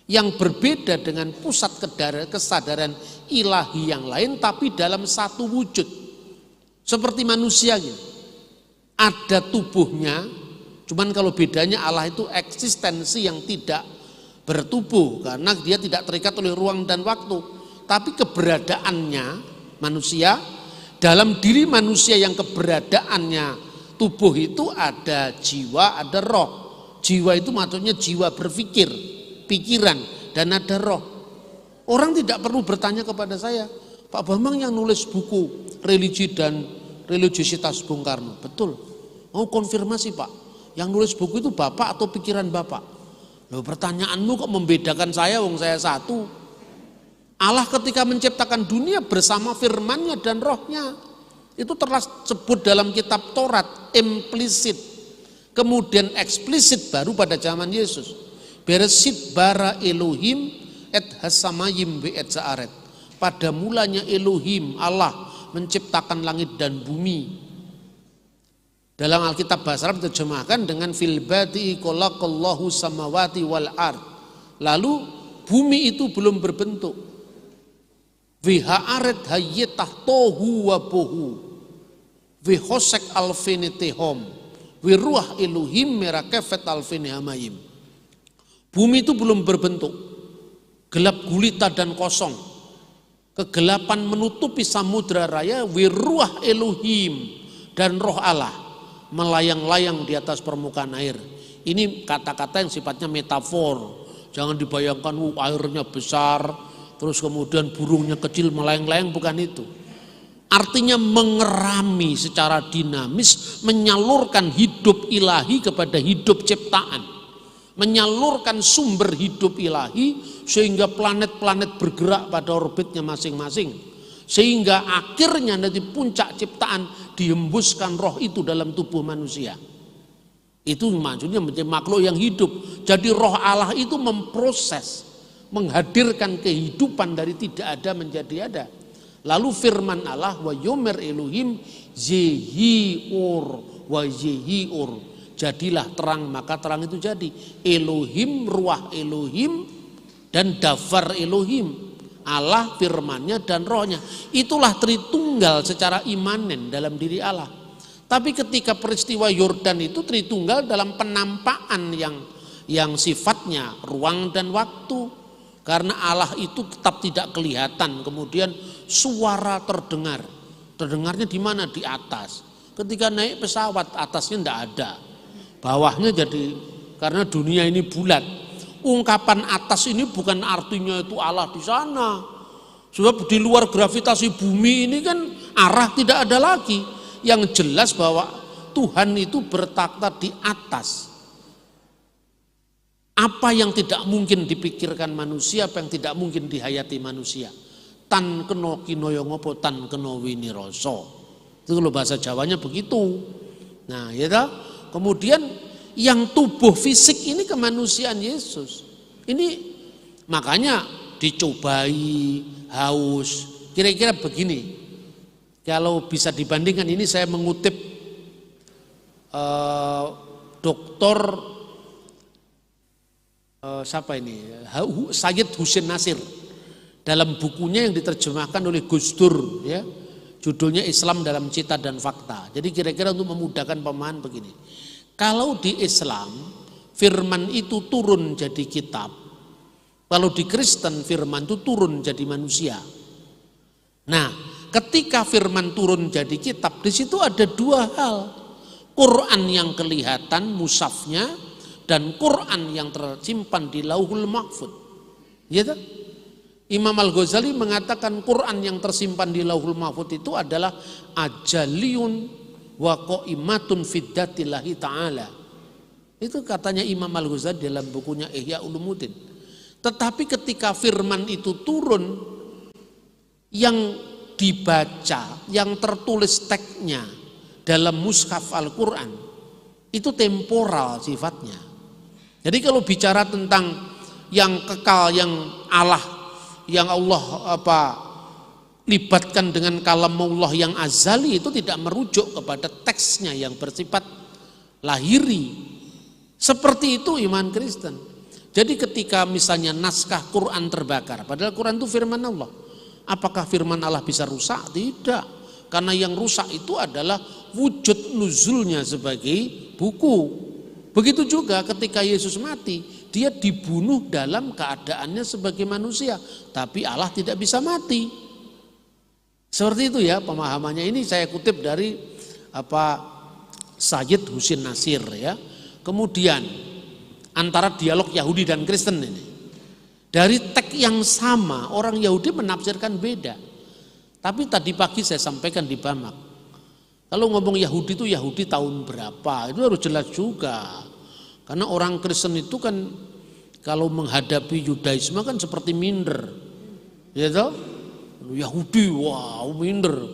[SPEAKER 1] yang berbeda dengan pusat kesadaran ilahi yang lain, tapi dalam satu wujud. Seperti manusia gitu. Ada tubuhnya, cuman kalau bedanya Allah itu eksistensi yang tidak bertubuh karena dia tidak terikat oleh ruang dan waktu. Tapi keberadaannya manusia, dalam diri manusia yang keberadaannya tubuh itu ada jiwa, ada roh. Jiwa itu maksudnya jiwa berpikir, pikiran, dan ada roh. Orang tidak perlu bertanya kepada saya, Pak Bambang yang nulis buku Religi dan Religiositas Bung Karno. Betul, mau konfirmasi Pak, yang nulis buku itu Bapak atau pikiran Bapak? Loh, pertanyaanmu kok membedakan saya, wong saya satu. Allah ketika menciptakan dunia bersama firman-Nya dan rohnya. Itu tersebut dalam kitab Taurat, implisit. Kemudian eksplisit baru pada zaman Yesus. Bereshit bara Elohim et hasamayim be et zaaret. Pada mulanya Elohim, Allah menciptakan langit dan bumi. Dalam Alkitab bahasa Arab diterjemahkan dengan fil badi khalaqallahu samawati wal ard. Lalu bumi itu belum berbentuk. Vihaaret hayyetah tohu wa bohu vihosek alfinitehom wiruah Elohim merakefet alfinihamayim. Bumi itu belum berbentuk, gelap gulita dan kosong. Kegelapan menutupi samudra raya, wiruah Elohim dan roh Allah melayang-layang di atas permukaan air. Ini kata-kata yang sifatnya metafor. Jangan dibayangkan airnya besar, terus kemudian burungnya kecil melayang-layang, bukan itu. artinya mengerami secara dinamis, menyalurkan hidup ilahi kepada hidup ciptaan, menyalurkan sumber hidup ilahi sehingga planet-planet bergerak pada orbitnya masing-masing, sehingga akhirnya nanti puncak ciptaan dihembuskan roh itu dalam tubuh manusia. Itu maksudnya menjadi makhluk yang hidup. Jadi roh Allah itu memproses, menghadirkan kehidupan dari tidak ada menjadi ada. Lalu firman Allah, wa yomer Elohim zehiur wa zehiur, jadilah terang maka terang itu jadi. Elohim, ruah Elohim, dan dafar Elohim, Allah, firmannya dan rohnya. Itulah Tritunggal secara imanen dalam diri Allah. Tapi ketika peristiwa Yordan itu Tritunggal dalam penampakan yang sifatnya ruang dan waktu. Karena Allah itu tetap tidak kelihatan, kemudian suara terdengar. Terdengarnya di mana? Di atas. Ketika naik pesawat atasnya tidak ada, bawahnya jadi, karena dunia ini bulat. Ungkapan atas ini bukan artinya itu Allah di sana. Sebab di luar gravitasi bumi ini kan arah tidak ada lagi. Yang jelas bahwa Tuhan itu bertakhta di atas. Apa yang tidak mungkin dipikirkan manusia, apa yang tidak mungkin dihayati manusia. Tan keno kinoyo ngopo tan keno winiroso. Itu kalau bahasa Jawanya begitu. Nah, ya toh? Kemudian yang tubuh fisik ini kemanusiaan Yesus. Ini makanya dicobai, haus. Kira-kira begini. Kalau bisa dibandingkan, ini saya mengutip Dr. Siapa ini? Sayyid Husin Nasir dalam bukunya yang diterjemahkan oleh Gus Dur, ya, judulnya Islam dalam Cita dan Fakta. Jadi kira-kira untuk memudahkan pemahaman begini, kalau di Islam firman itu turun jadi kitab, kalau di Kristen firman itu turun jadi manusia. Nah, ketika firman turun jadi kitab, di situ ada dua hal, Quran yang kelihatan mushafnya, dan Quran yang tersimpan di Lauhul Mahfud. Ya, Imam Al-Ghazali mengatakan Quran yang tersimpan di Lauhul Mahfud itu adalah ajaliyun wa qaimatun fiddatillahi ta'ala. Itu katanya Imam Al-Ghazali dalam bukunya Ihya Ulumuddin. Tetapi ketika firman itu turun, yang dibaca, yang tertulis teksnya dalam mushaf Al-Quran itu temporal sifatnya. Jadi kalau bicara tentang yang kekal, yang Allah libatkan dengan kalamullah yang azali, itu tidak merujuk kepada teksnya yang bersifat lahiri. Seperti itu iman Kristen. Jadi ketika misalnya naskah Quran terbakar, padahal Quran itu firman Allah, apakah firman Allah bisa rusak? Tidak. Karena yang rusak itu adalah wujud nuzulnya sebagai buku. Begitu juga ketika Yesus mati, dia dibunuh dalam keadaannya sebagai manusia, tapi Allah tidak bisa mati. Seperti itu ya pemahamannya. Ini saya kutip dari Sayyid Husin Nasir, ya. Kemudian antara dialog Yahudi dan Kristen ini, dari teks yang sama orang Yahudi menafsirkan beda. Tapi tadi pagi saya sampaikan di Bamak, kalau ngomong Yahudi itu Yahudi tahun berapa, itu harus jelas juga. Karena orang Kristen itu kan kalau menghadapi Yudaisme kan seperti minder. Ya toh? Yahudi, wow minder.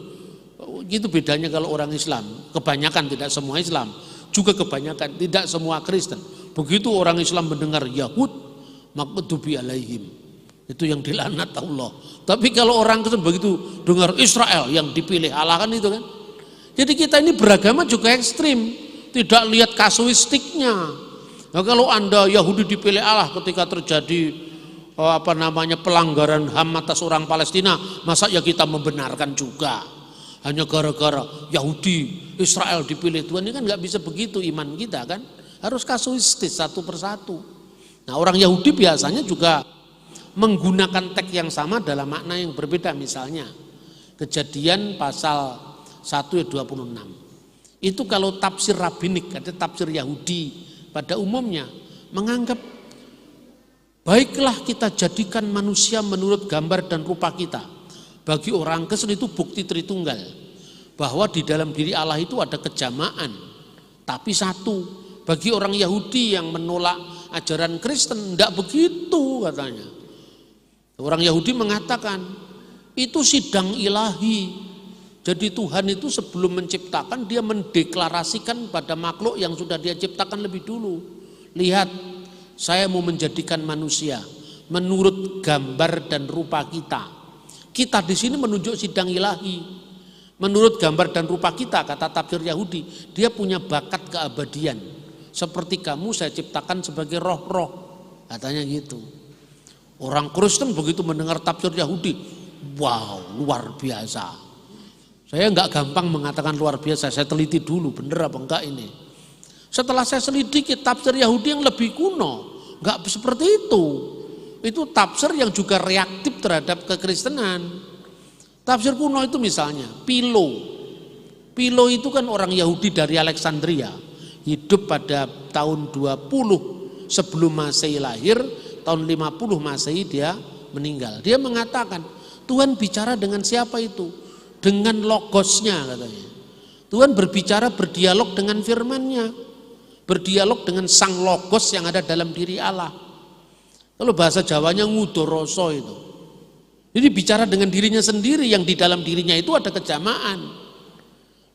[SPEAKER 1] Gitu bedanya kalau orang Islam. Kebanyakan, tidak semua Islam. Juga kebanyakan, tidak semua Kristen. Begitu orang Islam mendengar Yahud, maqdubi alaihim, itu yang dilaknat Allah. Tapi kalau orang Kristen begitu dengar Israel yang dipilih Allah, kan itu kan. Jadi kita ini beragama juga ekstrim, tidak lihat kasuistiknya. Nah, kalau Anda Yahudi dipilih Allah ketika terjadi pelanggaran HAM atas orang Palestina, masa ya kita membenarkan juga hanya gara-gara Yahudi Israel dipilih Tuhan? Ini kan nggak bisa begitu iman kita kan, harus kasuistis satu persatu. Nah, orang Yahudi biasanya juga menggunakan teks yang sama dalam makna yang berbeda. Misalnya Kejadian pasal 1 ayat 26. Itu kalau tafsir rabbinik, ada tafsir Yahudi pada umumnya menganggap baiklah kita jadikan manusia menurut gambar dan rupa kita. Bagi orang Kristen itu bukti Tritunggal, bahwa di dalam diri Allah itu ada kejamaan, tapi satu. Bagi orang Yahudi yang menolak ajaran Kristen, tidak begitu katanya. Orang Yahudi mengatakan, itu sidang ilahi. Jadi Tuhan itu sebelum menciptakan, dia mendeklarasikan pada makhluk yang sudah dia ciptakan lebih dulu. Lihat, saya mau menjadikan manusia menurut gambar dan rupa kita. Kita di sini menunjuk sidang ilahi. Menurut gambar dan rupa kita, kata tafsir Yahudi, dia punya bakat keabadian. Seperti kamu saya ciptakan sebagai roh-roh, katanya gitu. Orang Kristen begitu mendengar tafsir Yahudi, wow, luar biasa. Saya enggak gampang mengatakan luar biasa, saya teliti dulu bener apa enggak ini. Setelah saya selidiki tafsir Yahudi yang lebih kuno, enggak seperti itu. Itu tafsir yang juga reaktif terhadap kekristenan. Tafsir kuno itu misalnya Philo. Philo itu kan orang Yahudi dari Alexandria. Hidup pada tahun 20 sebelum Masehi lahir, tahun 50 Masehi dia meninggal. Dia mengatakan, Tuhan bicara dengan siapa itu? Dengan logosnya katanya. Tuhan berbicara, berdialog dengan firman-Nya. Berdialog dengan sang logos yang ada dalam diri Allah. Kalau bahasa Jawanya ngudoroso itu. Jadi bicara dengan dirinya sendiri, yang di dalam dirinya itu ada kejamaan.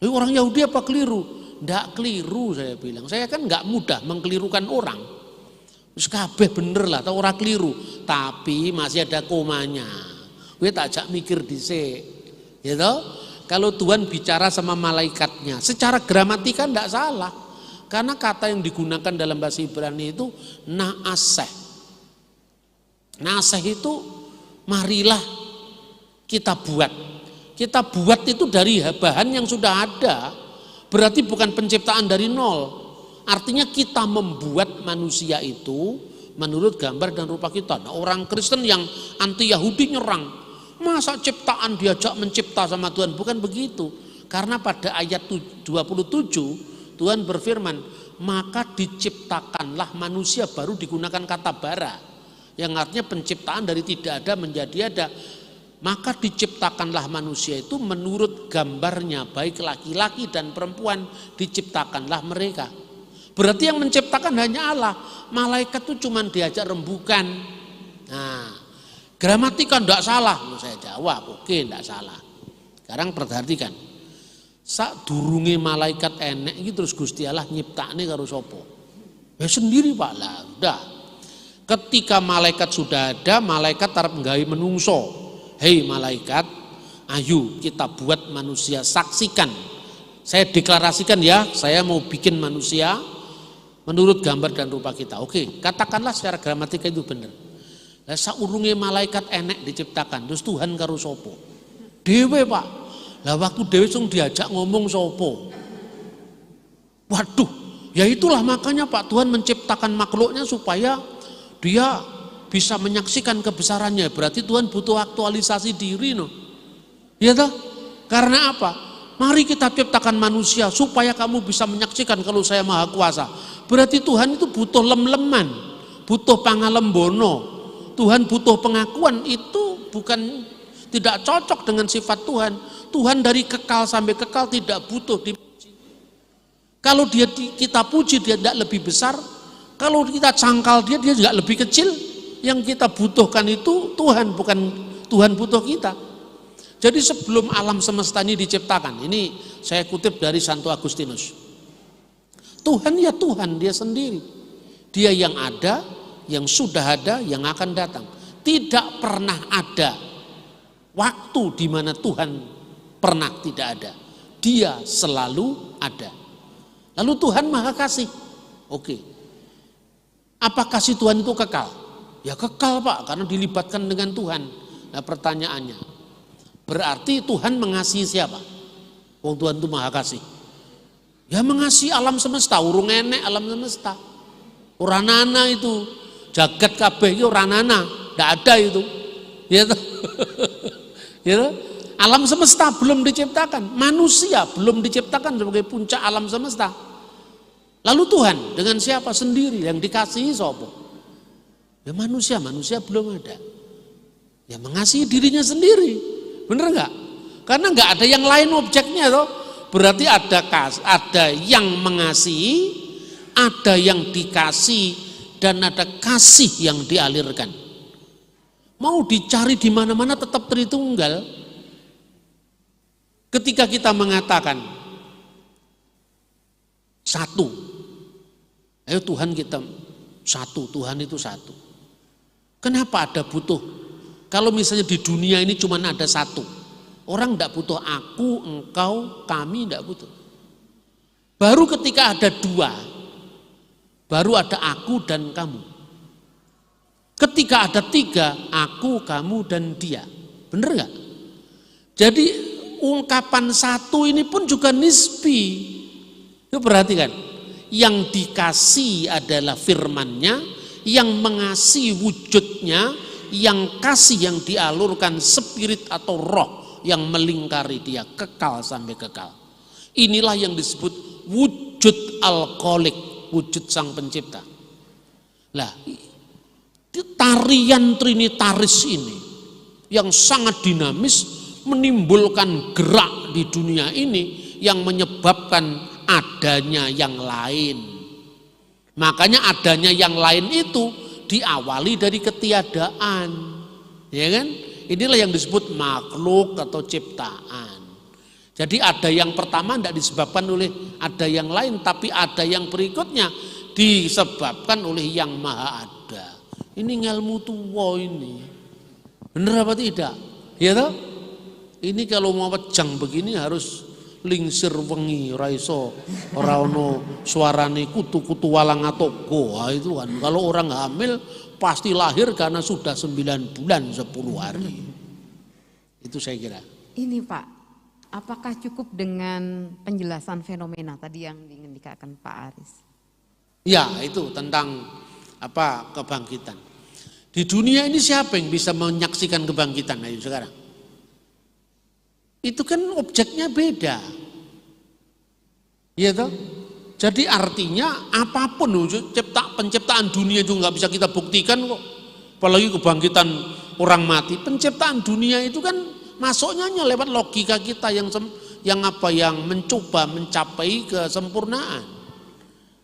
[SPEAKER 1] Orang Yahudi apa keliru? Tidak keliru, saya bilang. Saya kan nggak mudah mengkelirukan orang. Terus kabeh bener lah, atau orang keliru. Tapi masih ada komanya. Gue tak ajak mikir dhisik. Gitu? Kalau Tuhan bicara sama malaikatnya, secara gramatika tidak salah. Karena kata yang digunakan dalam bahasa Ibrani itu naaseh. Naaseh itu marilah kita buat. Kita buat itu dari bahan yang sudah ada. Berarti bukan penciptaan dari nol. Artinya kita membuat manusia itu menurut gambar dan rupa kita. Nah, orang Kristen yang anti Yahudi nyerang, masa ciptaan diajak mencipta sama Tuhan? Bukan begitu. Karena pada ayat 27 Tuhan berfirman, maka diciptakanlah manusia, baru digunakan kata bara, yang artinya penciptaan dari tidak ada menjadi ada. Maka diciptakanlah manusia itu menurut gambarnya, baik laki-laki dan perempuan diciptakanlah mereka. Berarti yang menciptakan hanya Allah. Malaikat itu cuma diajak rembukan. Nah, gramatika tidak salah. Saya jawab, oke, tidak salah. Sekarang perhatikan. Sak durunge malaikat enek iki terus Gusti Allah nyiptakne karo sapa? Ya sendiri Pak lah, udah. Ketika malaikat sudah ada, malaikat arep nggawe menungso. Hei malaikat, ayo kita buat manusia, saksikan. Saya deklarasikan ya, saya mau bikin manusia menurut gambar dan rupa kita. Oke, katakanlah secara gramatika itu benar. Lah saurunge malaikat enek diciptakan, terus Tuhan karo sapa? Dewe Pak. Lah waktu dewe sing diajak ngomong sapa? Waduh, ya itulah makanya Pak, Tuhan menciptakan makhluknya supaya dia bisa menyaksikan kebesarannya. Berarti Tuhan butuh aktualisasi diri, no. Ya toh? Karena apa? Mari kita ciptakan manusia supaya kamu bisa menyaksikan kalau saya maha kuasa. Berarti Tuhan itu butuh lem-leman, butuh pangalembono. Tuhan butuh pengakuan, itu bukan tidak cocok dengan sifat Tuhan. Tuhan dari kekal sampai kekal tidak butuh dipuji. Kalau kita puji dia tidak lebih besar, kalau kita cangkal dia juga lebih kecil. Yang kita butuhkan itu Tuhan, bukan Tuhan butuh kita. Jadi sebelum alam semesta ini diciptakan, ini saya kutip dari Santo Agustinus. Tuhan ya Tuhan, dia sendiri. Dia yang ada, yang sudah ada, yang akan datang. Tidak pernah ada waktu di mana Tuhan pernah tidak ada. Dia selalu ada. Lalu Tuhan maha kasih. Oke. Apa kasih Tuhan itu kekal? Ya kekal Pak, karena dilibatkan dengan Tuhan. Nah pertanyaannya, berarti Tuhan mengasihi siapa? Wong Tuhan itu maha kasih. Ya mengasihi alam semesta, urung enek alam semesta. Uranana itu, jagat kabeh itu uranana, tidak ada itu. Ya toh? Ya toh? Alam semesta belum diciptakan, manusia belum diciptakan sebagai puncak alam semesta. Lalu Tuhan dengan siapa? Sendiri, yang dikasihi sapa? Ya manusia belum ada. Ya mengasihi dirinya sendiri. Bener nggak? Karena nggak ada yang lain objeknya toh. Berarti ada yang mengasihi, ada yang dikasih, dan ada kasih yang dialirkan. Mau dicari di mana-mana tetap Tritunggal. Ketika kita mengatakan satu, ayo Tuhan kita satu, Tuhan itu satu. Kenapa ada butuh? Kalau misalnya di dunia ini cuma ada satu, orang tidak butuh aku, engkau, kami tidak butuh. Baru ketika ada dua, baru ada aku dan kamu. Ketika ada tiga, aku, kamu, dan dia. Bener nggak? Jadi ungkapan satu ini pun juga nisbi. Itu perhatikan, yang dikasih adalah firman-Nya, yang mengasihi wujudnya, yang kasih yang dialurkan spirit atau roh yang melingkari dia kekal sampai kekal. Inilah yang disebut wujud al-Khaliq, wujud sang pencipta. Lah, tarian trinitaris ini yang sangat dinamis menimbulkan gerak di dunia ini yang menyebabkan adanya yang lain. Makanya adanya yang lain itu diawali dari ketiadaan, ya kan? Inilah yang disebut makhluk atau ciptaan. Jadi ada yang pertama tidak disebabkan oleh ada yang lain, tapi ada yang berikutnya disebabkan oleh yang maha ada. Ini ilmu tua ini, bener apa tidak? Ya toh? Ini kalau mau pejang begini harus lingsir wengi raiso ora ono suarane kutu-kutu walang atau goa itu kan. Kalau orang hamil pasti lahir karena sudah 9 bulan 10 hari. Itu saya kira.
[SPEAKER 2] Ini Pak, apakah cukup dengan penjelasan fenomena tadi yang diindikakan Pak Aris?
[SPEAKER 1] Ya, itu tentang apa kebangkitan. Di dunia ini siapa yang bisa menyaksikan kebangkitan? Ayo sekarang. Itu kan objeknya beda. Ya toh? Jadi artinya apapun penciptaan dunia itu nggak bisa kita buktikan kok. Apalagi kebangkitan orang mati. Penciptaan dunia itu kan masuknya hanya lewat logika kita yang mencoba mencapai kesempurnaan.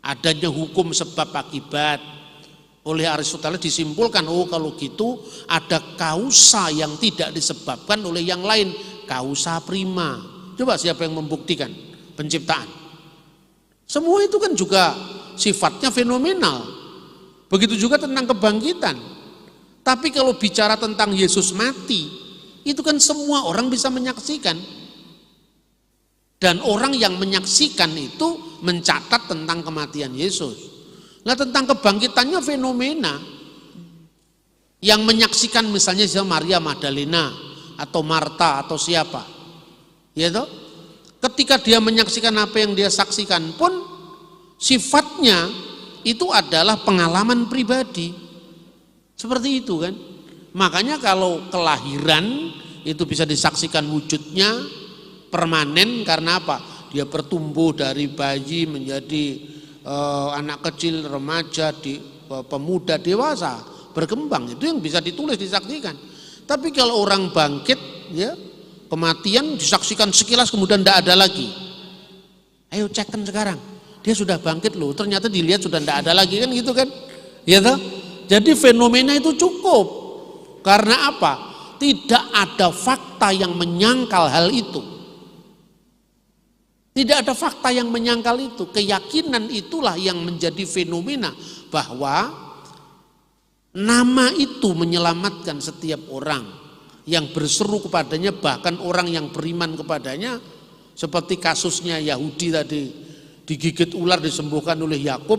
[SPEAKER 1] Adanya hukum sebab akibat. Oleh Aristoteles disimpulkan, oh kalau gitu ada kausa yang tidak disebabkan oleh yang lain. Kausa prima. Coba siapa yang membuktikan penciptaan? Semua itu kan juga sifatnya fenomenal. Begitu juga tentang kebangkitan. Tapi kalau bicara tentang Yesus mati, itu kan semua orang bisa menyaksikan. Dan orang yang menyaksikan itu mencatat tentang kematian Yesus. Nah tentang kebangkitannya fenomena. Yang menyaksikan misalnya Maria Magdalena, atau Marta atau siapa, ya toh? Ketika dia menyaksikan apa yang dia saksikan pun sifatnya itu adalah pengalaman pribadi, seperti itu kan. Makanya kalau kelahiran itu bisa disaksikan wujudnya permanen karena apa? Dia bertumbuh dari bayi menjadi anak kecil, remaja, pemuda, dewasa, berkembang. Itu yang bisa ditulis, disaksikan. Tapi kalau orang bangkit, ya kematian disaksikan sekilas kemudian tidak ada lagi. Ayo cekkan sekarang, dia sudah bangkit loh. Ternyata dilihat sudah tidak ada lagi kan gitu kan? Ya toh? Jadi fenomena itu cukup. Karena apa? Tidak ada fakta yang menyangkal hal itu. Tidak ada fakta yang menyangkal itu. Keyakinan itulah yang menjadi fenomena bahwa nama itu menyelamatkan setiap orang yang berseru kepadanya, bahkan orang yang beriman kepadanya, seperti kasusnya Yahudi tadi digigit ular disembuhkan oleh Yakub.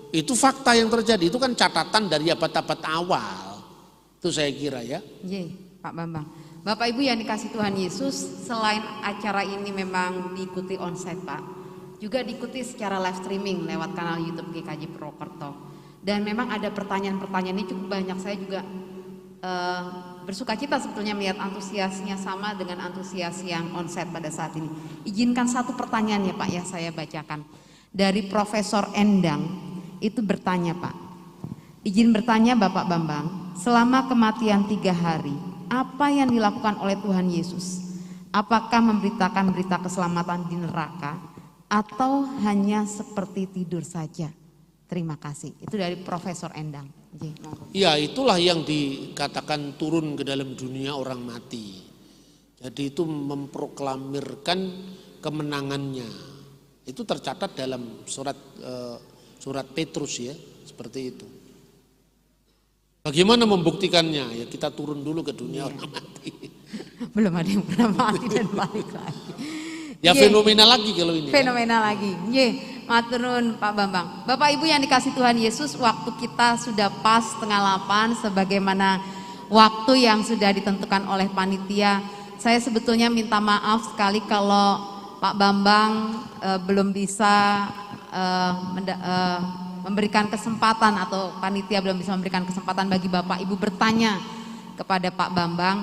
[SPEAKER 1] Itu fakta yang terjadi, itu kan catatan dari abad-abad awal. Itu saya kira ya. Iya,
[SPEAKER 2] Pak Bambang. Bapak Ibu yang dikasih Tuhan Yesus, selain acara ini memang diikuti onsite Pak, juga diikuti secara live streaming lewat kanal YouTube GKJ Purwokerto. Dan memang ada pertanyaan-pertanyaan ini cukup banyak. Saya juga bersuka cita sebetulnya melihat antusiasnya sama dengan antusias yang onsite pada saat ini. Izinkan satu pertanyaan ya Pak ya, saya bacakan. Dari Profesor Endang, itu bertanya Pak. Izin bertanya Bapak Bambang, selama kematian 3 hari, apa yang dilakukan oleh Tuhan Yesus? Apakah memberitakan berita keselamatan di neraka atau hanya seperti tidur saja? Terima kasih. Itu dari Profesor Endang.
[SPEAKER 1] Ya, itulah yang dikatakan turun ke dalam dunia orang mati. Jadi itu memproklamirkan kemenangannya. Itu tercatat dalam surat Petrus ya, seperti itu. Bagaimana membuktikannya? Ya kita turun dulu ke dunia orang mati.
[SPEAKER 2] Belum ada yang pernah mati dan balik lagi.
[SPEAKER 1] Ya fenomena lagi kalau ini.
[SPEAKER 2] Fenomena lagi. Matur nuwun Pak Bambang. Bapak Ibu yang dikasih Tuhan Yesus, waktu kita sudah pas 7:30 sebagaimana waktu yang sudah ditentukan oleh panitia. Saya sebetulnya minta maaf sekali kalau Pak Bambang belum bisa memberikan kesempatan atau panitia belum bisa memberikan kesempatan bagi Bapak Ibu bertanya kepada Pak Bambang.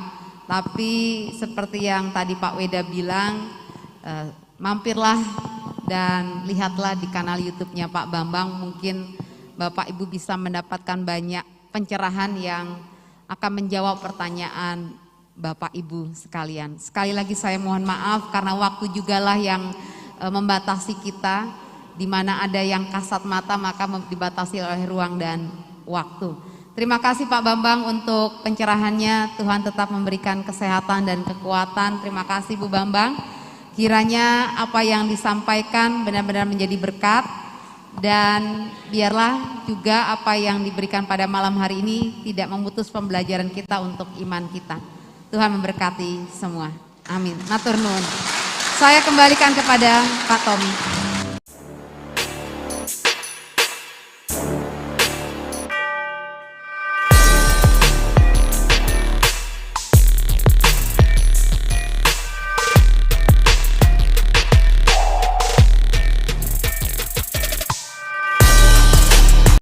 [SPEAKER 2] Tapi seperti yang tadi Pak Weda bilang, mampirlah dan lihatlah di kanal YouTube-nya Pak Bambang. Mungkin Bapak Ibu bisa mendapatkan banyak pencerahan yang akan menjawab pertanyaan Bapak Ibu sekalian. Sekali lagi saya mohon maaf karena waktu jugalah yang membatasi kita. Di mana ada yang kasat mata maka dibatasi oleh ruang dan waktu. Terima kasih Pak Bambang untuk pencerahannya. Tuhan tetap memberikan kesehatan dan kekuatan. Terima kasih Bu Bambang. Kiranya apa yang disampaikan benar-benar menjadi berkat. Dan biarlah juga apa yang diberikan pada malam hari ini tidak memutus pembelajaran kita untuk iman kita. Tuhan memberkati semua. Amin. Matur nuwun. Saya kembalikan kepada Pak Tommy.